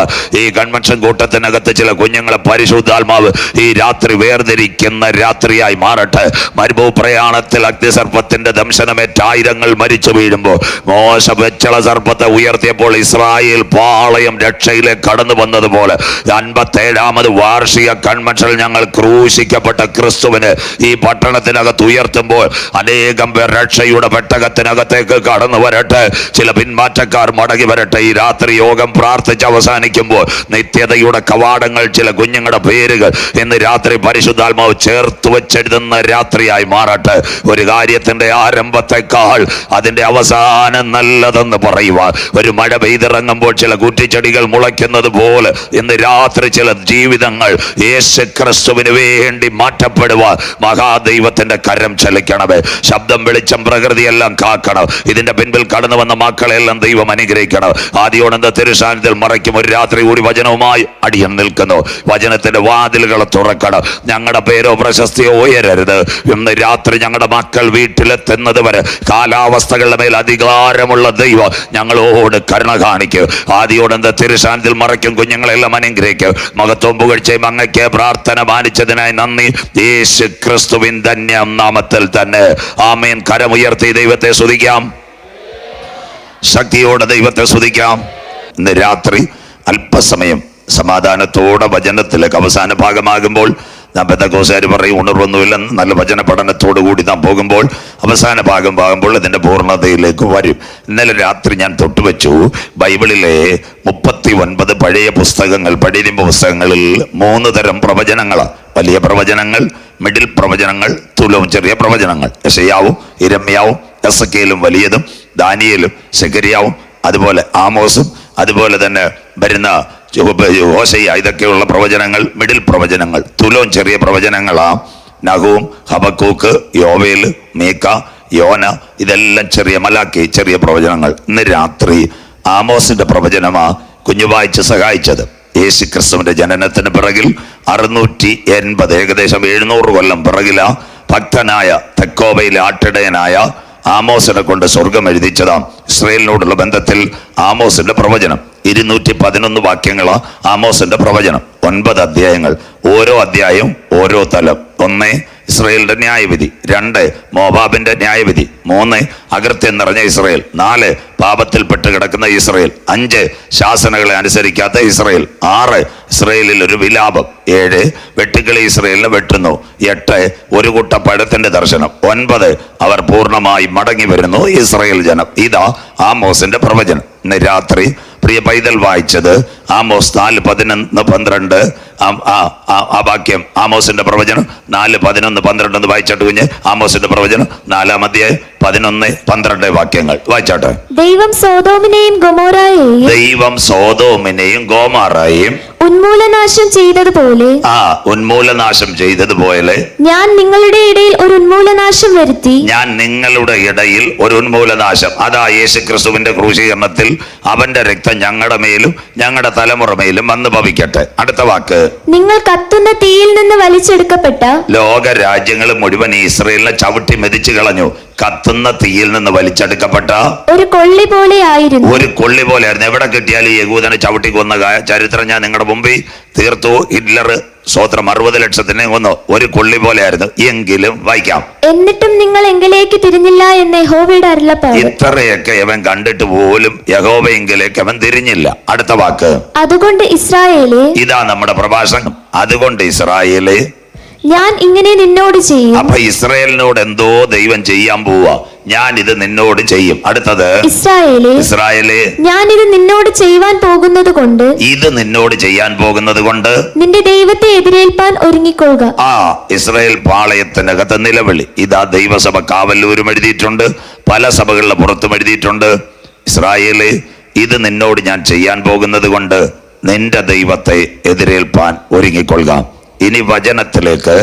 ഈ കൺവെൻഷൻ കൂട്ടത്തിനകത്ത് ചില കുഞ്ഞുങ്ങളെ പരിശുദ്ധാത്മാവ് ഈ രാത്രി വേർതിരിക്കുന്ന രാത്രിയായി മാറട്ടെ. മരുഭൂ പ്രയാണത്തിൽ അഗ്നിസർപ്പത്തിന്റെ ദംശനമേറ്റ ആയിരങ്ങൾ മരിച്ചു വീഴുമ്പോൾ മോശ വെച്ചള സർപ്പത്തെ ഉയർത്തിയപ്പോൾ ഇസ്രായേൽ പാളയം രക്ഷയിലേക്ക് കടന്നു വന്നതുപോലെ 57ാമത് വാർഷിക കൺവെൻഷനിൽ ഞങ്ങൾ ക്രൂശിക്കപ്പെട്ട ക്രിസ്തുവിന് ഈ പട്ടണത്തിനകത്ത് ഉയർത്തുമ്പോൾ അനേകം പേർ രക്ഷയുടെ പെട്ടകത്തിനകത്തേക്ക് കടന്നു വരട്ടെ. ചില പിന്മാറ്റക്കാർ മടങ്ങി വരട്ടെ. ഈ രാത്രി യോഗം പ്രാർത്ഥിച്ച് അവസാനിക്കുമ്പോൾ നിത്യതയുടെ കവാടങ്ങൾ, ചില കുഞ്ഞുങ്ങളുടെ പേരുകൾ ഇന്ന് രാത്രി പരിശുദ്ധാത്മാവ് ചേർത്ത് വെച്ചെഴുതുന്ന രാത്രിയായി മാറട്ടെ. ഒരു കാര്യത്തിന്റെ ആരംഭത്തെക്കാൾ അതിന്റെ അവസാനം നല്ലതെന്ന് പറയുവാൻ, ഒരു മഴ പെയ്തിറങ്ങുമ്പോൾ ചില കുറ്റിച്ചെടികൾ മുളയ്ക്കുന്നത് പോലെ ഇന്ന് രാത്രി ചില ജീവിതങ്ങൾ യേശു ക്രിസ്തുവിന് വേണ്ടി മാറ്റപ്പെടുവാൻ മഹാദൈവത്തിന്റെ കരം ചലിക്കണമേ. ശബ്ദം, വെളിച്ചം, പ്രകൃതിയെല്ലാം കാക്കണം. ഇതിന്റെ പിൻപിൽ കടന്നു വന്ന മക്കളെല്ലാം ദൈവം അനുഗ്രഹിക്കണം. ആദിയോടന്ത തിരുസാന്നിധ്യത്തിൽ മറയ്ക്കും. ഒരു രാത്രി കൂടി വചനവുമായി അടിയൻ നിൽക്കുന്നു. വചനത്തിന്റെ വാതിലുകൾ തുറക്കണം. ഞങ്ങളുടെ പേരോ പ്രശസ്തിയോ ഉയരരുത്. ഇന്ന് രാത്രി ഞങ്ങളുടെ മക്കൾ വീട്ടിലെത്തുന്നത് വരെ കാലാവസ്ഥകളുടെ മേൽ അധികാരമുള്ള ദൈവം ഞങ്ങളോട് കരുണ കാണിക്കും. ആദിയോടന്ത തിരുസാന്നിധ്യത്തിൽ മറയ്ക്കും. കുഞ്ഞുങ്ങളെല്ലാം അനുഗ്രഹിക്കുക. മഹത്വം പുകഴ്ചയും അങ്ങയ്ക്ക്. പ്രാർത്ഥന മാനിച്ചതിനായി നന്ദി. യേശു ക്രിസ്തുവിൻ ധന്യ നാമത്തിൽ തന്നെ ആമേൻ. കരമുയർത്തി ദൈവത്തെ സ്തുതിക്കാം. ശക്തിയോടെ ദൈവത്തെ സ്തുതിക്കാം. ഇന്ന് രാത്രി അല്പസമയം സമാധാനത്തോടെ വചനത്തിലേക്ക് അവസാന ഭാഗമാകുമ്പോൾ നാം പെന്തക്കോസ്തുകാർ പറയും ഉണർവൊന്നുമില്ല. നല്ല വചന പഠനത്തോടു കൂടി നാം പോകുമ്പോൾ അവസാന ഭാഗമാകുമ്പോൾ അതിൻ്റെ പൂർണ്ണതയിലേക്ക് വരും. ഇന്നലെ രാത്രി ഞാൻ തൊട്ടുവെച്ചു ബൈബിളിലെ 39 പഴയ പുസ്തകങ്ങൾ, പഴയ പുസ്തകങ്ങളിൽ 3 തരം പ്രവചനങ്ങളാണ്. വലിയ പ്രവചനങ്ങൾ, മിഡിൽ പ്രവചനങ്ങൾ, തുലവും ചെറിയ പ്രവചനങ്ങൾ. യെശയ്യാവും യിരെമ്യാവും എസെക്കിയേലും വലിയതും, ദാനിയേലും സെഖര്യാവും, അതുപോലെ ആമോസും, അതുപോലെ തന്നെ വരുന്ന ഹോശയ്യ, ഇതൊക്കെയുള്ള പ്രവചനങ്ങൾ മിഡിൽ പ്രവചനങ്ങൾ. തുലവും ചെറിയ പ്രവചനങ്ങളാ. നഹൂം, ഹബക്കൂക്ക്, യോവേൽ, മീക്ക, യോന, ഇതെല്ലാം ചെറിയ, മലാക്കി ചെറിയ പ്രവചനങ്ങൾ. ഇന്ന് രാത്രി ആമോസിന്റെ പ്രവചനമാ കുഞ്ഞു വായിച്ച് സഹായിച്ചത്. യേശു ക്രിസ്തുവിന്റെ ജനനത്തിന് പിറകിൽ 680 ഏകദേശം 700 കൊല്ലം പിറകില ഭക്തനായ തെക്കോവയിലെ ആട്ടിടയനായ ആമോസിനെ കൊണ്ട് സ്വർഗം എഴുതിച്ചതാം. ഇസ്രായേലിനോടുള്ള ബന്ധത്തിൽ ആമോസിന്റെ പ്രവചനം 211 വാക്യങ്ങളാ ആമോസിന്റെ പ്രവചനം. 9 അധ്യായങ്ങൾ. ഓരോ അധ്യായവും ഓരോ തലം. 1 ഇസ്രായേലിന്റെ ന്യായവിധി, 2 മോവാബിന്റെ ന്യായവിധി, 3 അകൃത്യം നിറഞ്ഞ ഇസ്രായേൽ, 4 പാപത്തിൽപ്പെട്ട് കിടക്കുന്ന ഇസ്രായേൽ, 5 ശാസനകളെ അനുസരിക്കാത്ത ഇസ്രായേൽ, 6 ഇസ്രായേലിൽ ഒരു വിലാപം, 7 വെട്ടുക്കിളി ഇസ്രായേലിനെ വെട്ടുന്നു, 8 ഒരു കൂട്ട പഴത്തിന്റെ ദർശനം, 9 അവർ പൂർണ്ണമായി മടങ്ങി വരുന്നു ഇസ്രായേൽ ജനം. ഇതാ ആമോസിന്റെ പ്രവചനം. ഇന്ന് രാത്രി പ്രിയ പൈതൽ വായിച്ചത് ആമോസ് 4:11-12 ആ വാക്യം. ആമോസിന്റെ പ്രവചനം 4:11-12 വായിച്ചാട്ട് കുഞ്ഞ്. ആമോസിന്റെ പ്രവചനം 4-ാം അധ്യായം 11-12 വാക്യങ്ങൾ വായിച്ചാട്ടെ. ദൈവം സോദോമിനെയും ഗോമോറയെയും ഉന്മൂലനാശം ചെയ്തതുപോലെ ഞാൻ നിങ്ങളുടെ ഇടയിൽ ഒരു ഉന്മൂലനാശം വരുത്തി. അതാ യേശു ക്രിസ്തുവിന്റെ ക്രൂശീകരണത്തിൽ അവന്റെ രക്തം ഞങ്ങളുടെ മേലും ഞങ്ങളുടെ തലമുറ മേലും വന്ന് ഭവിക്കട്ടെ. അടുത്ത വാക്ക്. നിങ്ങൾ കത്തുന്ന തീയിൽ നിന്ന് വലിച്ചെടുക്കപ്പെട്ട ലോക രാജ്യങ്ങൾ മുഴുവൻ ഇസ്രായേലിനെ ചവിട്ടി മെതിച്ചു കളഞ്ഞു. കത്തുന്ന തീയിൽ നിന്ന് വലിച്ചെടുക്കപ്പെട്ട ഒരു കൊള്ളി പോലെയായിരുന്നു. എവിടെ കിട്ടിയാലും യഹൂദനെ ചവിട്ടി കൊന്ന ചരിത്രം ഞാൻ നിങ്ങളുടെ മുമ്പിൽ തീർത്തു. ഹിറ്റ്ലർ സ്വോത്രം 60 ലക്ഷത്തിനെ കൊന്നു. ഒരു കൊള്ളി പോലെയായിരുന്നു. എങ്കിലും വായിക്കാം. എന്നിട്ടും നിങ്ങൾ എങ്കിലേക്ക് തിരിഞ്ഞില്ല എന്ന് യഹോവയുടെ അരുളപ്പാട്. ഇത്രയൊക്കെ അവൻ കണ്ടിട്ട് പോലും യഹോവയെങ്കിലേക്ക് അവൻ തിരിഞ്ഞില്ല. അടുത്ത വാക്ക്. അതുകൊണ്ട് ഇസ്രായേലേ, ഇതാ നമ്മുടെ പ്രഭാഷണം. അതുകൊണ്ട് ഇസ്രായേലേ, ഞാൻ ഇങ്ങനെ നിന്നോട് ചെയ്യും. അപ്പൊ ഇസ്രായേലിനോട് എന്തോ ദൈവം ചെയ്യാൻ പോവാ. ഞാൻ ഇത് നിന്നോട് ചെയ്യും. അടുത്തത്. ഇസ്രായേലേ, ഞാൻ ഇത് നിന്നോട് ചെയ്യുവാൻ പോകുന്നത് കൊണ്ട്, നിന്റെ ദൈവത്തെ എതിരേൽപ്പാൻ ഒരുങ്ങിക്കൊള്ളുക. ഇസ്രായേൽ പാളയത്തിനകത്ത് നിലവിളി. ഇതാ ദൈവസഭ കാവല്ലൂരും എഴുതിയിട്ടുണ്ട്, പല സഭകളുടെ പുറത്തും എഴുതിയിട്ടുണ്ട്. ഇസ്രായേലേ, ഇത് നിന്നോട് ഞാൻ ചെയ്യാൻ പോകുന്നത് കൊണ്ട് നിന്റെ ദൈവത്തെ എതിരേൽപ്പാൻ ഒരുങ്ങിക്കൊള്ളുക. ഇനി വചനത്തിലേക്ക്.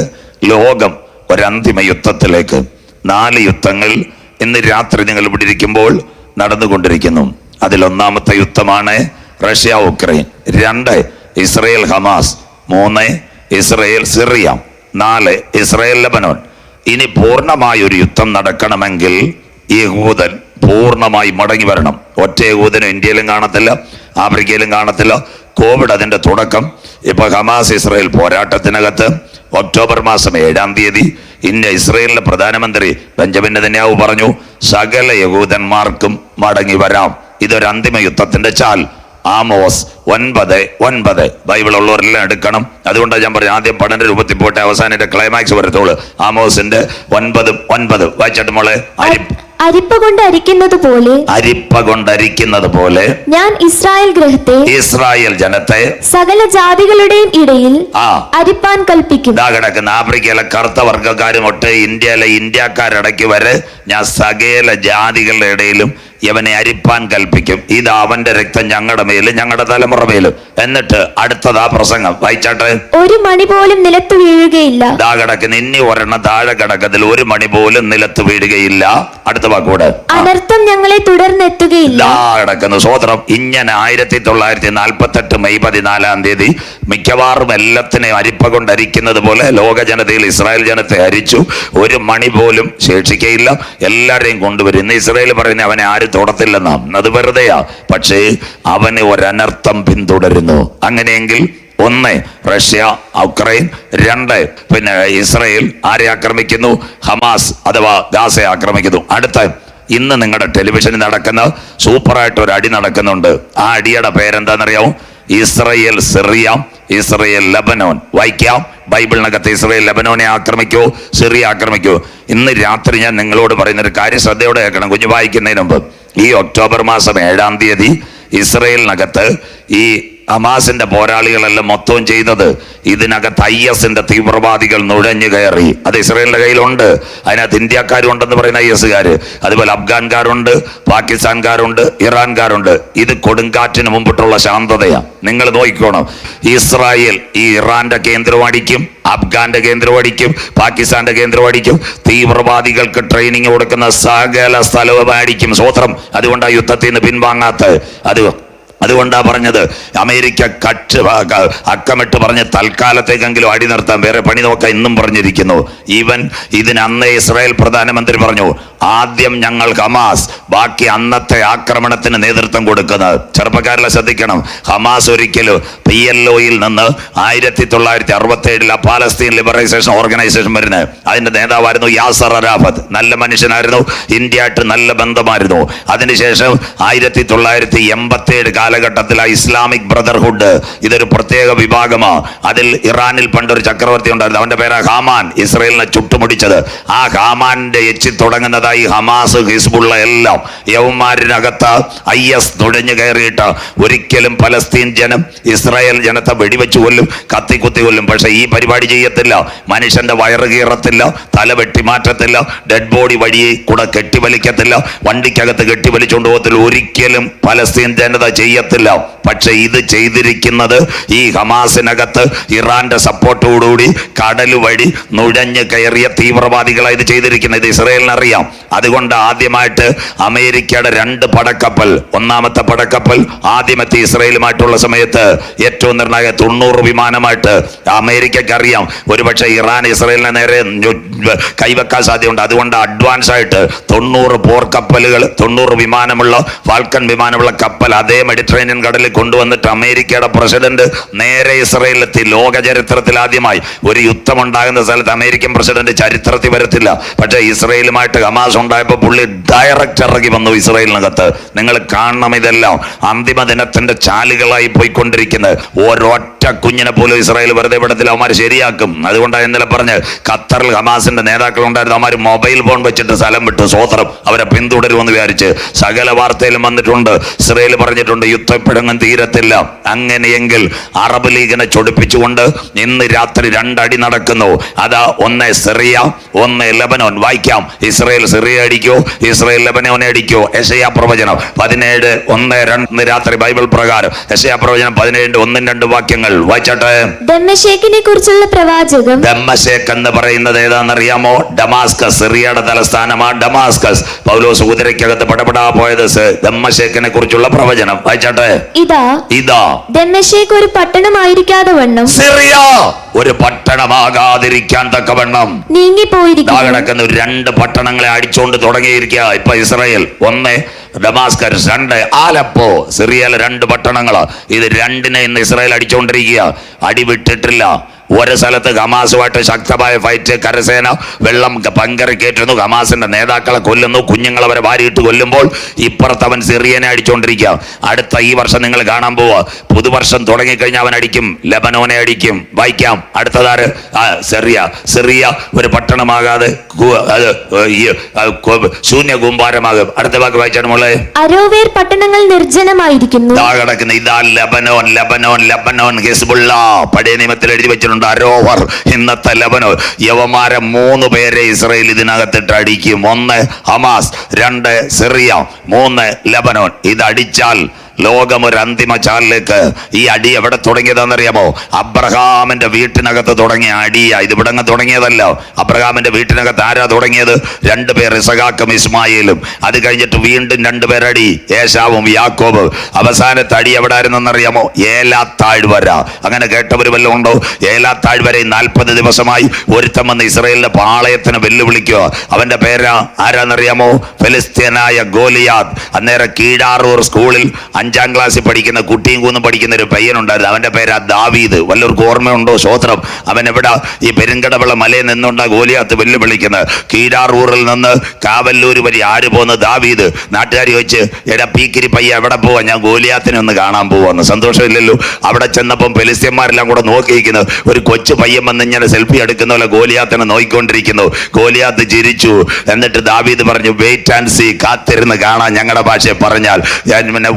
ലോകം ഒരന്തിമ യുദ്ധത്തിലേക്ക്. 4 യുദ്ധങ്ങൾ ഇന്ന് രാത്രി നിങ്ങൾ ഇവിടെ ഇരിക്കുമ്പോൾ നടന്നുകൊണ്ടിരിക്കുന്നു. അതിലൊന്നാമത്തെ യുദ്ധമാണ് Russia Ukraine, 2 Israel Hamas, 3 Israel Syria, 4 Israel Lebanon. ഇനി പൂർണ്ണമായ ഒരു യുദ്ധം നടക്കണമെങ്കിൽ യഹൂദൻ പൂർണ്ണമായി മടങ്ങി വരണം. ഒറ്റ യഹൂദനും ഇന്ത്യയിലും കാണത്തില്ല, ആഫ്രിക്കയിലും കാണത്തില്ല. കോവിഡ് അതിന്റെ തുടക്കം. ഇപ്പൊ ഹമാസ് ഇസ്രായേൽ പോരാട്ടത്തിനകത്ത് ഒക്ടോബർ മാസം 7-ാം തീയതി ഇസ്രായേലിന്റെ പ്രധാനമന്ത്രി ബെഞ്ചമിൻ നെതന്യാഹു പറഞ്ഞു, സകല യഹൂദന്മാർക്കും മടങ്ങി വരാം. ഇതൊരു അന്തിമ യുദ്ധത്തിന്റെ ചാൽ. ആമോസ് 9:9 ബൈബിൾ ഉള്ളവരെല്ലാം എടുക്കണം. അതുകൊണ്ടാണ് ഞാൻ പറഞ്ഞു ആദ്യം പഠന രൂപത്തിൽ പോട്ടെ, അവസാനം ക്ലൈമാക്സ് വരത്തോളൂ. ആമോസിന്റെ 9:9 വായിച്ചിട്ട് മോളെ. അരിപ്പ കൊണ്ട് അരിക്കുന്നത് പോലെ ഞാൻ ഇസ്രായേൽ ജനത്തെ സകല ജാതികളുടെയും ഇടയിൽ അരിപ്പാൻ കൽപ്പിക്കും. കിടക്കുന്ന ആഫ്രിക്കയിലെ കറുത്ത വർഗ്ഗക്കാരും ഒട്ട് ഇന്ത്യയിലെ ഇന്ത്യക്കാരടക്കി വരെ ഞാൻ സകല ജാതികളുടെ ഇടയിലും യവനെ അരിപ്പാൻ കൽപ്പിക്കും. ഇത് അവന്റെ രക്തം ഞങ്ങളുടെ മേലും ഞങ്ങളുടെ തലമുറ മേലും. എന്നിട്ട് അടുത്തതാ പ്രസംഗം വായിച്ചാട്ടെ. ഒരു മണി പോലും നിലത്ത് വീഴുകയില്ല. കിടക്കുന്ന ഇനി ഒരെണ്ണം താഴെ കിടക്കത്തിൽ ഒരു മണി പോലും നിലത്ത് വീഴുകയില്ല. അടുത്ത വാക്കൂടെ. അനർത്ഥം ഞങ്ങളെ തുടർന്നെത്തുകയില്ല. കിടക്കുന്ന സ്വോത്രം. ഇങ്ങനെ 1948 മെയ് 14-ാം തീയതി മിക്കവാറും എല്ലാത്തിനെയും അരിപ്പ കൊണ്ട് അരിക്കുന്നത് പോലെ ലോക ജനതയിൽ ഇസ്രായേൽ ജനത്തെ അരിച്ചു. ഒരു മണി പോലും ശേഷിക്കയില്ല. എല്ലാരെയും കൊണ്ടുവരും. ഇന്ന് ഇസ്രായേൽ പറയുന്ന അവനെ ആര് തൊടത്തില്ലെന്നാ, അത് വെറുതെയാ. പക്ഷേ അവനെ ഒരനർത്ഥം പിന്തുടരുന്നു. അങ്ങനെയെങ്കിൽ ഒന്ന് റഷ്യ ഉക്രൈൻ, രണ്ട് പിന്നെ ഇസ്രായേൽ ആരെ ആക്രമിക്കുന്നു? ഹമാസ് അഥവാ ഗാസയെ ആക്രമിക്കുന്നു. അടുത്ത ഇന്ന് നിങ്ങളുടെ ടെലിവിഷനിൽ നടക്കുന്ന സൂപ്പറായിട്ടൊരു അടി നടക്കുന്നുണ്ട്. ആ അടിയുടെ പേരെന്താണെന്നറിയാമോ? Israel Syria, Israel Lebanon. വായിക്കാം ബൈബിളിനകത്ത്. Israel ലെബനോനെ ആക്രമിക്കോ, Syria ആക്രമിക്കോ? ഇന്ന് രാത്രി ഞാൻ നിങ്ങളോട് പറയുന്നൊരു കാര്യം ശ്രദ്ധയോടെ കേൾക്കണം. കുഞ്ഞു വായിക്കുന്നതിന് മുമ്പ്, ഈ ഒക്ടോബർ മാസം 7-ാം തീയതി ഇസ്രായേലിനകത്ത് ഈ ഹമാസിന്റെ പോരാളികളെല്ലാം മൊത്തവും ചെയ്തത്, ഇതിനകത്ത് IS-ന്റെ തീവ്രവാദികൾ നുഴഞ്ഞു കയറി. അത് ഇസ്രായേലിന്റെ കയ്യിലുണ്ട്. അതിനകത്ത് ഇന്ത്യക്കാരും ഉണ്ടെന്ന് പറയുന്ന IS-കാര്, അതുപോലെ അഫ്ഗാൻകാരുണ്ട്, പാകിസ്ഥാൻകാരുണ്ട്, ഇറാൻകാരുണ്ട്. ഇത് കൊടുങ്കാറ്റിന് മുമ്പിട്ടുള്ള ശാന്തതയാണ്. നിങ്ങൾ നോക്കിക്കോണം. ഇസ്രായേൽ ഈ ഇറാന്റെ കേന്ദ്രമടിക്കും, അഫ്ഗാന്റെ കേന്ദ്രമടിക്കും, പാകിസ്ഥാന്റെ കേന്ദ്രമടിക്കും, തീവ്രവാദികൾക്ക് ട്രെയിനിങ് കൊടുക്കുന്ന സകല സ്ഥലവും അടിക്കും. സ്വോത്രം. അതുകൊണ്ടാണ് യുദ്ധത്തിൽ നിന്ന് പിൻവാങ്ങാത്തത്. അതുകൊണ്ടാ പറഞ്ഞത് അമേരിക്ക അക്കമിട്ട് പറഞ്ഞ് തൽക്കാലത്തേക്കെങ്കിലും അടി നിർത്താൻ, വേറെ പണി നോക്കാൻ ഇന്നും പറഞ്ഞിരിക്കുന്നു. ഇതിന് അന്ന് ഇസ്രായേൽ പ്രധാനമന്ത്രി പറഞ്ഞു, ആദ്യം ഞങ്ങൾ ഹമാസ്, ബാക്കി അന്നത്തെ ആക്രമണത്തിന് നേതൃത്വം കൊടുക്കുന്നത്. ചെറുപ്പക്കാരെല്ലാം ശ്രദ്ധിക്കണം. ഹമാസ് ഒരിക്കലും PLO-യിൽ നിന്ന് 1967 പാലസ്തീൻ ലിബറൈസേഷൻ ഓർഗനൈസേഷൻ വരുന്നത്, അതിന്റെ നേതാവായിരുന്നു യാസർ അറാഫത്ത്. നല്ല മനുഷ്യനായിരുന്നു, ഇന്ത്യയായിട്ട് നല്ല ബന്ധമായിരുന്നു. അതിനുശേഷം 1987 കാലഘട്ടത്തിൽ ഇസ്ലാമിക് ബ്രദർഹുഡ്, ഇതൊരു പ്രത്യേക വിഭാഗമാണ്. അതിൽ ഇറാനിൽ പണ്ടൊരു ചക്രവർത്തി ഉണ്ടായിരുന്നു, അവന്റെ പേരാ ഹാമാൻ, ഇസ്രായേലിനെ ചുട്ടുമുടിച്ചത്. ആ ഹാമാന്റെ എച്ചി തുടങ്ങുന്നതായി ഹമാസ്, ഹിസ്ബുള്ള എല്ലാം. യവന്മാരിനകത്ത് IS നുഴഞ്ഞു കയറിയിട്ട് ഒരിക്കലും പലസ്തീൻ ജനം ഇസ്രായേൽ ജനത്തെ വെടിവെച്ച് കൊല്ലും, കത്തിക്കുത്തി കൊല്ലും. പക്ഷെ ഈ പരിപാടി ചെയ്യത്തില്ല. മനുഷ്യന്റെ വയറ് കീറത്തില്ല, തല വെട്ടിമാറ്റത്തില്ല, ഡെഡ് ബോഡി വഴിയെ കൂടെ കെട്ടിവലിക്കത്തില്ല, വണ്ടിക്കകത്ത് കെട്ടിവലിച്ചുകൊണ്ട് പോകത്തില്ല. ഒരിക്കലും പലസ്തീൻ ജനത ചെയ്യത്തില്ല. പക്ഷെ ഇത് ചെയ്തിരിക്കുന്നത് ഈ ഹമാസിനകത്ത് ഇറാന്റെ സപ്പോർട്ടോടുകൂടി കടൽ വഴി നുഴഞ്ഞു കയറിയ തീവ്രവാദികളാണ് ഇത് ചെയ്തിരിക്കുന്നത്. ഇത് ഇസ്രായേലിന് അറിയാം. അതുകൊണ്ട് ആദ്യമായിട്ട് അമേരിക്കയുടെ 2 പടക്കപ്പൽ, ഒന്നാമത്തെ പടക്കപ്പൽ ആദ്യമെത്തി ഇസ്രായേലുമായിട്ടുള്ള സമയത്ത് ഏറ്റവും നിർണായക 90 വിമാനമായിട്ട് അമേരിക്കയ്ക്ക് അറിയാം ഒരുപക്ഷെ ഇറാൻ ഇസ്രായേലിനെ നേരെ കൈവെക്കാൻ സാധ്യതയുണ്ട്. അതുകൊണ്ട് അഡ്വാൻസ് ആയിട്ട് 90 പോർക്കപ്പലുകൾ, 90 വിമാനമുള്ള ഫാൽക്കൺ വിമാനമുള്ള കപ്പൽ അതേ മെഡിറ്ററേനിയൻ കടലിൽ കൊണ്ടുവന്നിട്ട് അമേരിക്കയുടെ പ്രസിഡന്റ് നേരെ ഇസ്രായേലിലെത്തി. ലോക ചരിത്രത്തിൽ ആദ്യമായി ഒരു യുദ്ധം ഉണ്ടാകുന്ന സ്ഥലത്ത് അമേരിക്കൻ പ്രസിഡന്റ് ചരിത്രത്തിൽ വരത്തില്ല. പക്ഷേ ഇസ്രായേലുമായിട്ട് ഹമാസ് ഉണ്ടായപ്പോൾ പുള്ളി ഡയറക്റ്റ് ഇറങ്ങി വന്നു ഇസ്രായേലിനകത്ത്. നിങ്ങൾ കാണണം, ഇതെല്ലാം അന്തിമ ദിനത്തിന്റെ ചാലുകളായി പോയിക്കൊണ്ടിരിക്കുന്നത്. ഒരൊറ്റ കുഞ്ഞിനെ പോലും ഇസ്രായേൽ വെറുതെ വിടത്തിൽ അവന്മാർ ശരിയാക്കും. അതുകൊണ്ടാണ് ഇന്നലെ പറഞ്ഞ് ഖത്തറിൽ ഹമാസിന്റെ നേതാക്കൾ ഉണ്ടായിരുന്നു, അവന്മാർ മൊബൈൽ ഫോൺ വെച്ചിട്ട് സ്ഥലം വിട്ടു. സ്വോത്രം. അവരെ പിന്തുടരുമെന്ന് വിചാരിച്ച് സകല വാർത്തയിലും വന്നിട്ടുണ്ട്. ഇസ്രായേൽ പറഞ്ഞിട്ടുണ്ട് യുദ്ധപ്പിഴങ്ങും തീരത്തില്ല. അങ്ങനെയെങ്കിൽ അറബ് ലീഗിനെ ചൊടിപ്പിച്ചുകൊണ്ട് ഇന്ന് രാത്രി 2 അടി നടക്കുന്നു. അതാ ഒന്ന് സിറിയ, ഒന്ന് ലെബനോൻ. വായിക്കാം. ഇസ്രായേൽ സിറിയ അടിക്കോ, ഇസ്രായേൽ ലെബനോനെ അടിക്കോ? യെശയ്യാ പ്രവചനം 17:1-2 രാത്രി ബൈബിൾ പ്രകാരം യെശയ്യാ പ്രവചനം 17:1-2 വാക്യങ്ങൾ വായിച്ചട്ടെ. ദമ്മേശേക്കിനെ കുറിച്ചുള്ള പ്രവാചകം. ദമ്മേശേക്ക് എന്ന് പറയുന്നത് ഏതാണെന്നറിയാമോ? ഡമാസ്കസ്. സിറിയയുടെ തലസ്ഥാനമാണ് ഡമാസ്കസ്. പൗലോസ് കുതിരയ്ക്കകത്ത് പടപടാ പോയത് ദമ്മേശേക്കിനെ കുറിച്ചുള്ള പ്രവചനം വായിച്ചട്ടെ. ഇതാ ദമ്മേശേക്ക് ഒരു പട്ടണമായിരിക്കാതെ വണ്ണം, സിറിയ ഒരു പട്ടണമാകാതിരിക്കാൻ തക്കവണ്ണം നീങ്ങിപ്പോയിരിക്കുന്നു. 2 പട്ടണങ്ങളെ അടിച്ചുകൊണ്ട് തുടങ്ങിയിരിക്കുക ഇപ്പൊ ഇസ്രായേൽ. ഒന്ന് ഡമാസ്കസ്, 2 ആലപ്പോ. സിറിയയിലെ 2 പട്ടണങ്ങളാ. ഇത് 2നെ ഇന്ന് ഇസ്രായേൽ അടിച്ചുകൊണ്ടിരിക്കുക. അടിവിട്ടിട്ടില്ല. ഒരു സ്ഥലത്ത് ഹമാസുമായിട്ട് ശക്തമായ ഫൈറ്റ്. കരസേന വെള്ളം പങ്കറി കയറ്റുന്നു, ഹമാസിന്റെ നേതാക്കളെ കൊല്ലുന്നു, കുഞ്ഞുങ്ങളെ വരെ വാരിയിട്ട് കൊല്ലുമ്പോൾ ഇപ്പുറത്ത് അവൻ സിറിയനെ അടിച്ചുകൊണ്ടിരിക്കുക. അടുത്ത ഈ വർഷം നിങ്ങൾ കാണാൻ പോവാ, പുതുവർഷം തുടങ്ങിക്കഴിഞ്ഞാൽ അവൻ അടിക്കും, ലെബനോനെ അടിക്കും. വായിക്കാം. അടുത്തതാര്? സിറിയ ഒരു പട്ടണമാകാതെ ശൂന്യ കൂമ്പാരമാകും. അടുത്ത വാക്ക് വായിച്ചാണ് മോളെ. അരോവേർ പട്ടണങ്ങൾ നിർജ്ജനമായിരിക്കുന്നു. ഇതാ ലെബനോൻ, ലെബനോൻ, ലെബനോൻ. ഹിസ്ബുള്ള പഴയ നിയമത്തിൽ എഴുതി വെച്ചിട്ടുണ്ട്. അരോവർ, ഇന്നത്തെ ലെബനോൻ. യവമാരെ 3 പേരെ ഇസ്രായേൽ ഇതിനകത്തിട്ട് അടിക്കും. 1 ഹമാസ്, 2 സിറിയ, 3 ലെബനോൻ. ഇതടിച്ചാൽ ലോകം ഒരു അന്തിമ ചാലിലേക്ക്. ഈ അടി എവിടെ തുടങ്ങിയതാണെന്നറിയാമോ? അബ്രഹാമിന്റെ വീട്ടിനകത്ത് തുടങ്ങിയ അടിയാ. ഇത് ഇവിടെ തുടങ്ങിയതല്ല. അബ്രഹാമിന്റെ വീട്ടിനകത്ത് ആരാ തുടങ്ങിയത്? രണ്ടുപേർ, ഇസഹാക്കും ഇസ്മായിലും. അത് കഴിഞ്ഞിട്ട് വീണ്ടും രണ്ടുപേരടി, ഏശാവും യാക്കോബ്. അവസാനത്തെ അടി എവിടെ ആയിരുന്നെന്നറിയാമോ? ഏലാ താഴ്വര. അങ്ങനെ കേട്ടവർ വല്ലതും ഉണ്ടോ? ഏലാ താഴ്വരയിൽ 40 ദിവസമായി ഒരുത്തം വന്ന് ഇസ്രായേലിന്റെ പാളയത്തിന് വെല്ലുവിളിക്കുക. അവന്റെ പേര് ആരാന്നറിയാമോ? ഫെലിസ്തീനായ ഗോലിയാത്ത്. അന്നേരം കീഴാറൂർ സ്കൂളിൽ 5ാം ക്ലാസ്സിൽ പഠിക്കുന്ന, കുട്ടിയും കൂന്നും പഠിക്കുന്ന ഒരു പയ്യനുണ്ടായിരുന്നു. അവന്റെ പേരാ ദാവീദ്. വല്ലവർക്ക് ഓർമ്മയുണ്ടോ? സ്വോത്രം. അവൻ എവിടെ? ഈ പെരുങ്കടവിള മലയിൽ നിന്നുണ്ടാ ഗോലിയാത്ത് വെല്ലുവിളിക്കുന്നത്. കീഴാറൂറിൽ നിന്ന് കാവല്ലൂർ വഴി ആര് പോകുന്ന? ദാവീദ്. നാട്ടുകാർ ചോദിച്ച്, എടാ പീക്കിരി പയ്യ എവിടെ പോവാ? ഞാൻ ഗോലിയാത്തിനെ ഒന്ന് കാണാൻ പോവാന്ന്. സന്തോഷമില്ലല്ലോ. അവിടെ ചെന്നപ്പം ഫെലിസ്ത്യന്മാരെല്ലാം കൂടെ നോക്കിയിരിക്കുന്നു. ഒരു കൊച്ചു പയ്യൻ വന്ന് ഇങ്ങനെ സെൽഫി എടുക്കുന്ന പോലെ ഗോലിയാത്തിനെ നോക്കിക്കൊണ്ടിരിക്കുന്നു. ഗോലിയാത്ത് ചിരിച്ചു. എന്നിട്ട് ദാവീദ് പറഞ്ഞു, വെയിറ്റ് ആൻഡ് സീ, കാത്തിരുന്ന് കാണാൻ. ഞങ്ങളുടെ ഭാഷയെ പറഞ്ഞാൽ പിന്നെ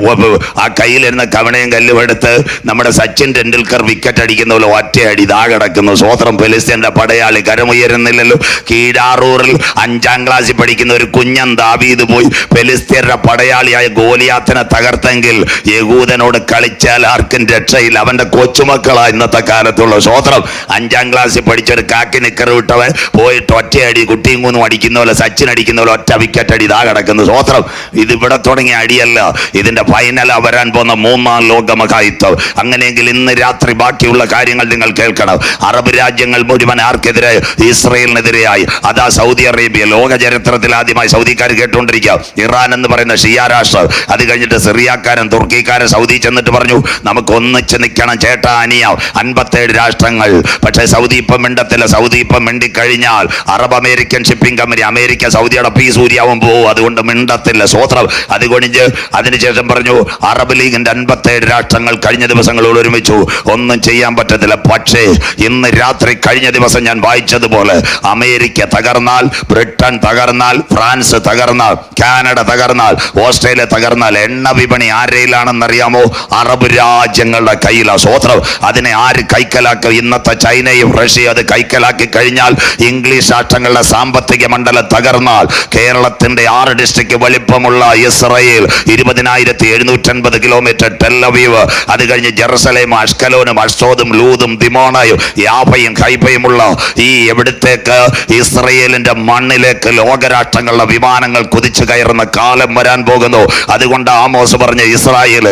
ആ കയ്യിലിരുന്ന കവണയും കല്ലും എടുത്ത് നമ്മുടെ സച്ചിൻ ടെണ്ടുൽക്കർ വിക്കറ്റ് അടിക്കുന്ന പോലെ ഒറ്റയടി ദാ കിടക്കുന്നു. സ്വോത്രം. ഫെലിസ്ത്യന്റെ പടയാളി കരമുയരുന്നില്ലല്ലോ. കീഴാറൂറിൽ 5ാം ക്ലാസ്സിൽ പഠിക്കുന്ന ഒരു കുഞ്ഞൻ ദാവീദ് പോയി ഫെലിസ്ത്യരുടെ പടയാളിയായ ഗോലിയാത്തിനെ തകർത്തെങ്കിൽ യഹൂദനോട് കളിച്ചാൽ ആർക്കും രക്ഷയില്ല. അവന്റെ കൊച്ചുമക്കളാ ഇന്നത്തെ കാലത്തുള്ള. സ്വോത്രം. 5ാം ക്ലാസ്സിൽ പഠിച്ചൊരു കാക്കി നിക്കർ വിട്ടവൻ പോയിട്ട് ഒറ്റയടി, കുട്ടിയും കൂന്നും അടിക്കുന്ന പോലെ, സച്ചിൻ അടിക്കുന്ന പോലെ ഒറ്റ വിക്കറ്റ് അടി ദാ കിടക്കുന്നു. സ്വോത്രം. ഇത് ഇവിടെ തുടങ്ങിയ അടിയല്ല, ഇതിന്റെ ഫൈനലാ വരാൻ പോകുന്ന 3ാം ലോക മഹായുദ്ധം. അങ്ങനെയെങ്കിൽ ഇന്ന് രാത്രി ബാക്കിയുള്ള കാര്യങ്ങൾ നിങ്ങൾ കേൾക്കണം. അറബ് രാജ്യങ്ങൾ മുഴുവൻ ആർക്കെതിരെ? ഇസ്രയേലിനെതിരെയായി. അതാ സൗദി അറേബ്യ. ലോക ചരിത്രത്തിൽ ആദ്യമായി സൗദിക്കാർ കേട്ടുകൊണ്ടിരിക്കുക. ഇറാൻ എന്ന് പറയുന്ന ഷിയ രാഷ്ട്രം. അത് കഴിഞ്ഞിട്ട് സിറിയക്കാരൻ, തുർക്കിക്കാരൻ സൗദി ചെന്നിട്ട് പറഞ്ഞു, നമുക്ക് ഒന്നിച്ച് നിൽക്കണം ചേട്ടാ, അനിയാം. 57 രാഷ്ട്രങ്ങൾ. പക്ഷേ സൗദി ഇപ്പം മിണ്ടത്തില്ല. സൗദി ഇപ്പം മിണ്ടിക്കഴിഞ്ഞാൽ Arab American shipping company, America സൗദിയുടെ പീ സൂര്യാവും പോവും. അതുകൊണ്ട് മിണ്ടത്തില്ല. സ്വോത്രം. അത് കൊണിഞ്ഞ് അതിനുശേഷം പറഞ്ഞു, അറബ് ലീഗിന്റെ 57 രാഷ്ട്രങ്ങൾ കഴിഞ്ഞ ദിവസങ്ങളിൽ ഒരുമിച്ചു. ഒന്നും ചെയ്യാൻ പറ്റത്തില്ല. പക്ഷേ ഇന്ന് രാത്രി, കഴിഞ്ഞ ദിവസം ഞാൻ വായിച്ചതുപോലെ, അമേരിക്ക തകർന്നാൽ, ബ്രിട്ടൻ തകർന്നാൽ, ഫ്രാൻസ് തകർന്നാൽ, കാനഡ തകർന്നാൽ, ഓസ്ട്രേലിയ തകർന്നാൽ, എണ്ണ വിപണി ആരെയിലാണെന്നറിയാമോ? അറബ് രാജ്യങ്ങളുടെ കയ്യിലാ. സ്വോത്രം. അതിനെ ആര് കൈക്കലാക്കും? ഇന്നത്തെ ചൈനയും റഷ്യയും അത് കൈക്കലാക്കി കഴിഞ്ഞാൽ, ഇംഗ്ലീഷ് രാഷ്ട്രങ്ങളുടെ സാമ്പത്തിക മണ്ഡലം തകർന്നാൽ, കേരളത്തിന്റെ 6 ഡിസ്ട്രിക്ട് വലിപ്പമുള്ള ഇസ്രായേൽ, 20,750 കിലോമീറ്റർ ടെല്ലവീവ്, അത് കഴിഞ്ഞ് ജെറുസലേം, അഷ്കലോനും, അഷ്ഡോദും, ലൂദും, ദിമോണയും, യാഫയും, ഹൈഫയുമുള്ള ഈ എവിടത്തേക്ക്? ഇസ്രയേലിന്റെ മണ്ണിലേക്ക് ലോകരാഷ്ട്രങ്ങളുടെ വിമാനങ്ങൾ കുതിച്ചു കയറുന്ന കാലം വരാൻ പോകുന്നു. അതുകൊണ്ട് ആമോസ് പറഞ്ഞ, ഇസ്രായേൽ,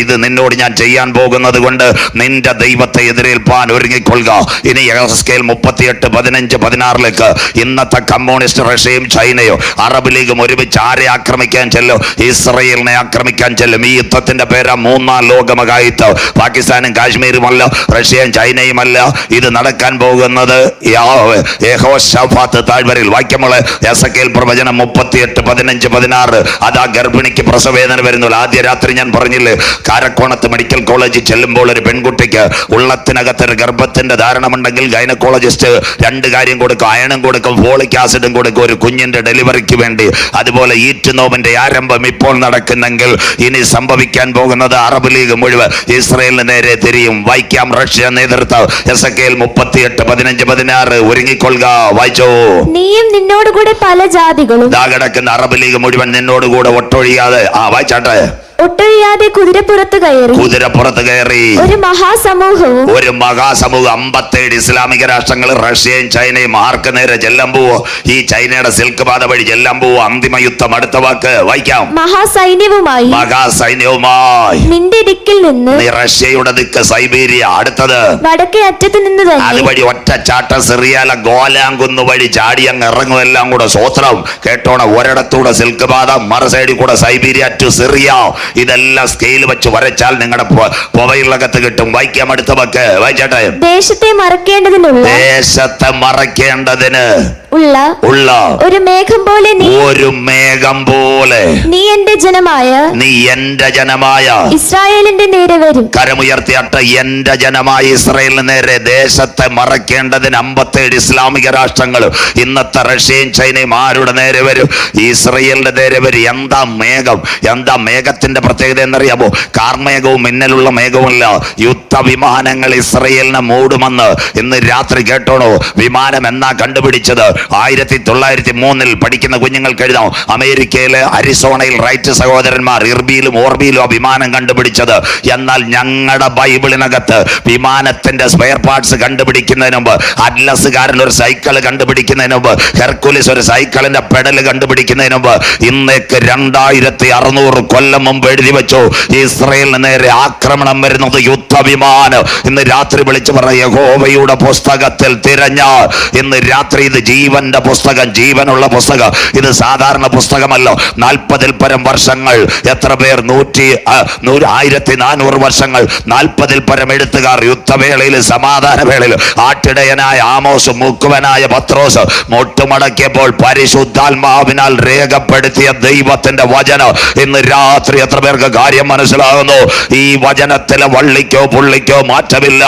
ഇത് നിന്നോട് ഞാൻ ചെയ്യാൻ പോകുന്നത് കൊണ്ട് നിന്റെ ദൈവത്തെ എതിരേൽപ്പാൻ ഒരുങ്ങിക്കൊള്ളുക. ഇനി എഹെസ്കേൽ 38:15-16 ഇന്നത്തെ കമ്മ്യൂണിസ്റ്റ് റഷ്യയും ചൈനയും അറബ് ലീഗും ഒരുമിച്ച് ആരെ ആക്രമിക്കാൻ ചെല്ലും? ഇസ്രയേലിനെ ആക്രമിക്കാൻ ചെല്ലും. ഈ യുദ്ധത്തിന്റെ പേരാ 3ാം ലോക മഹായുദ്ധം. പാകിസ്ഥാനും കാശ്മീരുമല്ല, റഷ്യയും ചൈനയുമല്ല. ഇത് നടക്കാൻ പോകുന്നത് യഹോശാഫാത്ത് താഴ്വരയിൽ. വാക്യമോളെ, എഹെസ്കേൽ പ്രവചനം 38:15-16. അതാ ഗർഭിണിക്ക് പ്രസവേദന വരുന്നു. ആദ്യ രാത്രി ഞാൻ പറഞ്ഞില്ലേ, കാരക്കോണത്ത് മെഡിക്കൽ കോളേജിൽ ചെല്ലുമ്പോൾ ഒരു പെൺകുട്ടിക്ക് ഉള്ളത്തിനകത്തൊരു ഗർഭത്തിന്റെ ധാരണമുണ്ടെങ്കിൽ ഗൈനക്കോളജിസ്റ്റ് 2 കാര്യം കൊടുക്കും. അയണും കൊടുക്കും, ഫോളിക് ആസിഡും കൊടുക്കും, ഒരു കുഞ്ഞിന്റെ ഡെലിവറിക്ക് വേണ്ടി. അതുപോലെ ഈറ്റ് നോവിന്റെ ആരംഭം ഇപ്പോൾ നടക്കുന്നെങ്കിൽ ഇനി സംഭവിക്കാൻ പോകുന്നത് അറബ് ലീഗ് മുഴുവൻ ഇസ്രയേലിന് നേരെ തിരിയും. വായിക്കാം. റഷ്യ നേതൃത്വം. എഹെസ്കേൽ 38:15-16. ഒരുങ്ങിക്കൊള്ളുക. വായിച്ചോ. നീയും നിന്നോടുകൂടെ പല ജാതികളും. ദാ കിടക്കുന്ന അറബ് ലീഗ് മുഴുവൻ നിന്നോടുകൂടെ ഒട്ടൊഴിയാതെ. വായിച്ചാട്ടെ. ഒട്ടൊഴിയാതെ കുതിരപ്പുറത്ത് കയറി ഒരു മഹാസമൂഹവും 57 ഇസ്ലാമിക രാഷ്ട്രങ്ങൾ, റഷ്യയും ചൈനയും ആർക്ക് നേരെ ചെല്ലാൻ പോവോ? ഈ ചൈനയുടെ സിൽക്ക് പാത വഴി ചെല്ലാൻ പോവോ? അന്തിമ യുദ്ധം. അടുത്ത വാക്ക് വായിക്കാം. മഹാസൈന്യവുമായി നിന്റെ ദിക്കിൽ നിന്ന്. റഷ്യയുടെ ദിക്ക് സൈബീരിയ. അടുത്തത് വടക്കേ അറ്റത്ത് നിന്ന് തന്നെ. അതുവഴി ഒറ്റച്ചാട്ട സിറിയാല ഗോലാങ്കുന്ന് വഴി ചാടി അങ്ങ് ഇറങ്ങും. എല്ലാം കൂടെ സ്വോത്രം. കേട്ടോണം. ഒരിടത്തൂടെ സിൽക്ക് പാത, മറു സൈഡിൽ കൂടെ സൈബീരിയ ടു സിറിയ. ഇതെല്ലാം സ്കെയിൽ വെച്ച് വരച്ചാൽ നിങ്ങളുടെ പുകയിലകത്ത് കിട്ടും. വായിക്കാം. അടുത്ത വാക്ക് വായിച്ചാട്ടെ. ദേശത്തെ മറയ്ക്കേണ്ടതിന് ഉള്ള ഒരു മേഘം പോലെ നീ എന്റെ ജനമായ ഇസ്രായേലിന്റെ നേരെ വരും. കരമുയർത്തിയാട്ട്. എന്റെ ജനമായ ഇസ്രായേലിന് നേരെ ദേശത്തെ മറയ്ക്കേണ്ടതിന് 57 ഇസ്ലാമിക രാഷ്ട്രങ്ങളും ഇന്നത്തെ റഷ്യയും ചൈനയും ആരുടെ നേരെ വരും? ഇസ്രായേലിന്റെ നേരെ വരും. എന്താ മേഘം? എന്താ മേഘത്തിന്റെ പ്രത്യേകത എന്നറിയാമോ? കാർമേഘവും മിന്നലുള്ള മേഘവുമല്ല, യുദ്ധവിമാനങ്ങൾ ഇസ്രായേലിനെ മൂടുമെന്ന് ഇന്ന് രാത്രി കേട്ടോണോ. വിമാനം എന്നാ കണ്ടുപിടിച്ചത്? 1903 പഠിക്കുന്ന കുഞ്ഞുങ്ങൾക്ക് എഴുതാം. അമേരിക്കയിലെ അരിസോണയിൽ റൈറ്റ് സഹോദരന്മാർ ഇർബിയിലും ഓർബിയിലും വിമാനം കണ്ടുപിടിച്ചത്. എന്നാൽ ഞങ്ങളുടെ ബൈബിളിനകത്ത് വിമാനത്തിന്റെ സ്പെയർ പാർട്സ് കണ്ടുപിടിക്കുന്നതിന് മുമ്പ്, അറ്റ്ലസുകാരൻ ഒരു സൈക്കിൾ കണ്ടുപിടിക്കുന്നതിന് മുമ്പ്, ഹെർക്കുലിസ് ഒരു സൈക്കിളിന്റെ പെഡൽ കണ്ടുപിടിക്കുന്നതിന് മുമ്പ്, ഇന്നേക്ക് 2600 കൊല്ലം മുമ്പ് എഴുതി വെച്ചു, ഇസ്രായേലിന് നേരെ ആക്രമണം വരുന്നത് യുദ്ധവിമാനം. ഇന്ന് രാത്രി വിളിച്ചു പറഞ്ഞ യഹോവയുടെ പുസ്തകത്തിൽ തിരഞ്ഞ, ഇന്ന് രാത്രി ഇത് ജീവന്റെ പുസ്തകം, ജീവനുള്ള പുസ്തകം. ഇത് സാധാരണ പുസ്തകമല്ലോ. 40-ൽ പരം വർഷങ്ങൾ, എത്ര പേർ, 1400 വർഷങ്ങൾ, 40-ൽ പരം എഴുത്തുകാർ യുദ്ധവേളയിൽ, സമാധാന വേളയിൽ, ആട്ടിടയനായ ആമോസ്, മുക്കുവനായ പത്രോസ് മുട്ടുമടക്കിയപ്പോൾ പരിശുദ്ധാത്മാവിനാൽ രേഖപ്പെടുത്തിയ ദൈവത്തിന്റെ വചനം. ഇന്ന് രാത്രി എത്ര പേർക്ക് കാര്യം മനസ്സിലാകുന്നു? ഈ വചനത്തിലെ വള്ളിക്കോ പുള്ളിക്കോ മാറ്റമില്ല.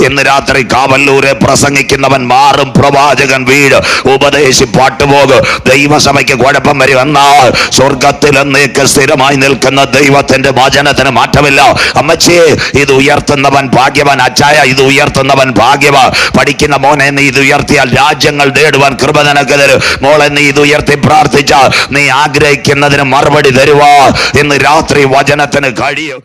ഇന്ന് രാത്രി കാവല്ലൂരെ പ്രസംഗിക്കുന്നവൻ മാറും, പ്രവാചകൻ വീട്, ഉപദേശി പാട്ടുപോകും, ദൈവസഭയ്ക്ക് കുഴപ്പം വരും. എന്നാൽ സ്വർഗത്തിൽ എന്നേക്ക് സ്ഥിരമായി നിൽക്കുന്ന ദൈവത്തിന്റെ വചനത്തിന് മാറ്റമില്ല. അമ്മച്ചിയെ, ഇത് ഉയർത്തുന്നവൻ ഭാഗ്യവാൻ. അച്ചായ, ഇത് ഉയർത്തുന്നവൻ ഭാഗ്യവാൻ. പഠിക്കുന്ന മോനെ, നീ ഇത് ഉയർത്തിയാൽ രാജ്യങ്ങൾ നേടുവാൻ കൃപ നിനക്ക് തരും. മോളെ, നീ ഇത് ഉയർത്തി പ്രാർത്ഥിച്ചാൽ നീ ആഗ്രഹിക്കുന്നതിന് മറുപടി തരുവാ. ഇന്ന് രാത്രി വചനത്തിന് കഴിയും.